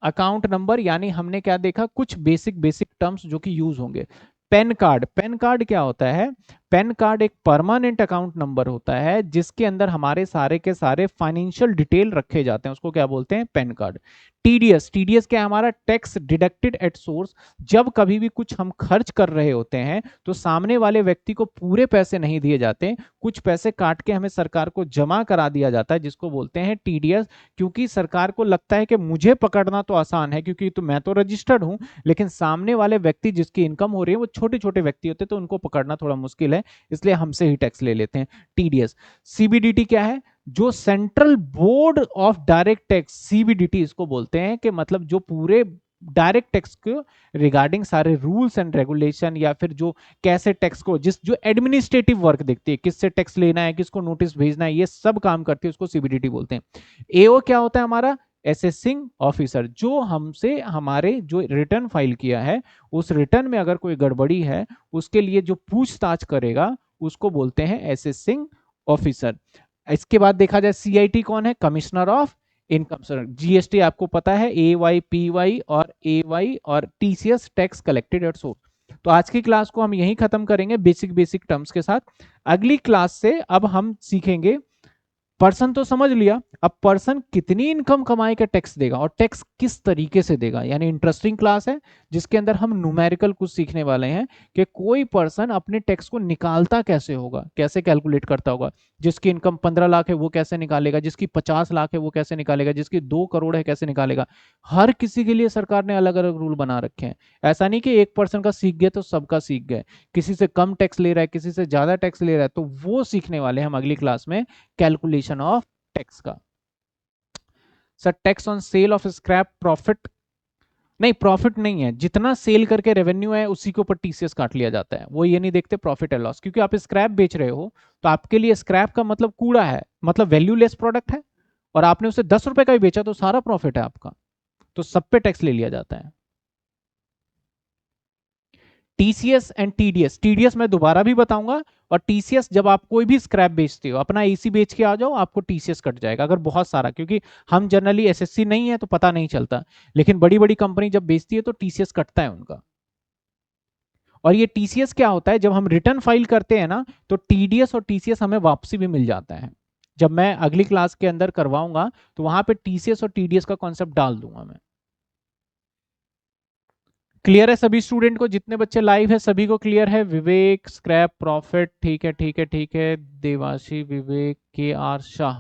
अकाउंट नंबर, यानी हमने क्या देखा, कुछ बेसिक टर्म्स जो कि यूज होंगे। पैन कार्ड, पैन कार्ड क्या होता है, पैन कार्ड एक परमानेंट अकाउंट नंबर होता है, जिसके अंदर हमारे सारे के सारे फाइनेंशियल डिटेल रखे जाते हैं, उसको क्या बोलते हैं, पैन कार्ड। टीडीएस, टीडीएस क्या है हमारा, टैक्स डिडक्टेड एट सोर्स। जब कभी भी कुछ हम खर्च कर रहे होते हैं, तो सामने वाले व्यक्ति को पूरे पैसे नहीं दिए जाते, कुछ पैसे काट के हमें सरकार को जमा करा दिया जाता है, जिसको बोलते हैं टीडीएस। क्योंकि सरकार को लगता है कि मुझे पकड़ना तो आसान है, क्योंकि तो मैं तो रजिस्टर्ड हूं, लेकिन सामने वाले व्यक्ति जिसकी इनकम हो रही है वो छोटे छोटे व्यक्ति होते हैं, तो उनको पकड़ना थोड़ा मुश्किल है, इसलिए हमसे ही टैक्स ले लेते हैं, टीडीएस। सीबीडीटी क्या है, जो central board of direct tax, CBDT इसको बोलते हैं, कि मतलब जो पूरे डायरेक्ट टैक्स को रिगार्डिंग सारे रूल्स एंड रेगुलेशन, या फिर जो कैसे टैक्स को जो एडमिनिस्ट्रेटिव वर्क देखती है, किससे टैक्स लेना है, किसको नोटिस भेजना है, ये सब काम करती है, उसको सीबीडीटी बोलते हैं। एओ क्या होता है हमारा? असेसिंग ऑफिसर, जो हमसे हमारे जो रिटर्न फाइल किया है उस रिटर्न में अगर कोई गड़बड़ी है उसके लिए जो पूछताछ करेगा उसको बोलते हैं असेसिंग ऑफिसर। इसके बाद देखा जाए सीआईटी कौन है? Commissioner of income. Sir GST आपको पता है, ए वाई पी वाई और ए वाई और TCS, tax collected at source. तो आज की क्लास को हम यहीं खत्म करेंगे बेसिक टर्म्स के साथ। अगली क्लास से अब हम सीखेंगे, पर्सन तो समझ लिया, अब पर्सन कितनी इनकम कमाए का टैक्स देगा और टैक्स किस तरीके से देगा। यानी इंटरेस्टिंग क्लास है जिसके अंदर हम न्यूमेरिकल कुछ सीखने वाले हैं कि कोई पर्सन अपने टैक्स को निकालता कैसे होगा, कैसे कैलकुलेट करता होगा। जिसकी इनकम 15 लाख है वो कैसे निकालेगा, जिसकी 50 लाख है वो कैसे निकालेगा, जिसकी 2 करोड़ है कैसे निकालेगा। हर किसी के लिए सरकार ने अलग अलग रूल बना रखे हैं। ऐसा नहीं कि एक पर्सन का सीख गए तो सबका सीख गए, किसी से कम टैक्स ले रहा है, किसी से ज्यादा टैक्स ले रहा है, तो वो सीखने वाले हम अगली क्लास में, कैलकुलेशन ऑफ टैक्स का। Sir tax on sale of scrap profit नहीं, प्रॉफिट नहीं है, जितना सेल करके रेवेन्यू है उसी के ऊपर टीसीएस काट लिया जाता है। वो ये नहीं देखते प्रॉफिट एंड लॉस, क्योंकि आप स्क्रैप बेच रहे हो तो आपके लिए स्क्रैप का मतलब कूड़ा है, मतलब वैल्यूलेस प्रोडक्ट है, और आपने उसे 10 रुपए का भी बेचा तो सारा प्रॉफिट है आपका, तो सब पे टैक्स ले लिया जाता है। टीसीएस एंड टीडीएस, टीडीएस मैं दोबारा भी बताऊंगा, और टीसीएस जब आप कोई भी स्क्रैप बेचते हो, अपना एसी बेच के आ जाओ, आपको टीसीएस कट जाएगा अगर बहुत सारा, क्योंकि हम जनरली एसएससी नहीं है तो पता नहीं चलता, लेकिन बड़ी बड़ी कंपनी जब बेचती है तो टीसीएस कटता है उनका। और ये टीसीएस क्या होता है, जब हम रिटर्न फाइल करते हैं ना तो टीडीएस और टीसीएस हमें वापसी भी मिल जाता है। जब मैं अगली क्लास के अंदर करवाऊंगा तो वहां पे टीसीएस और टीडीएस का कॉन्सेप्ट डाल दूंगा मैं। क्लियर है सभी स्टूडेंट को? जितने बच्चे लाइव है सभी को क्लियर है? विवेक, स्क्रैप, प्रॉफिट, ठीक है ठीक है ठीक है, देवाशी, विवेक, के आर शाह,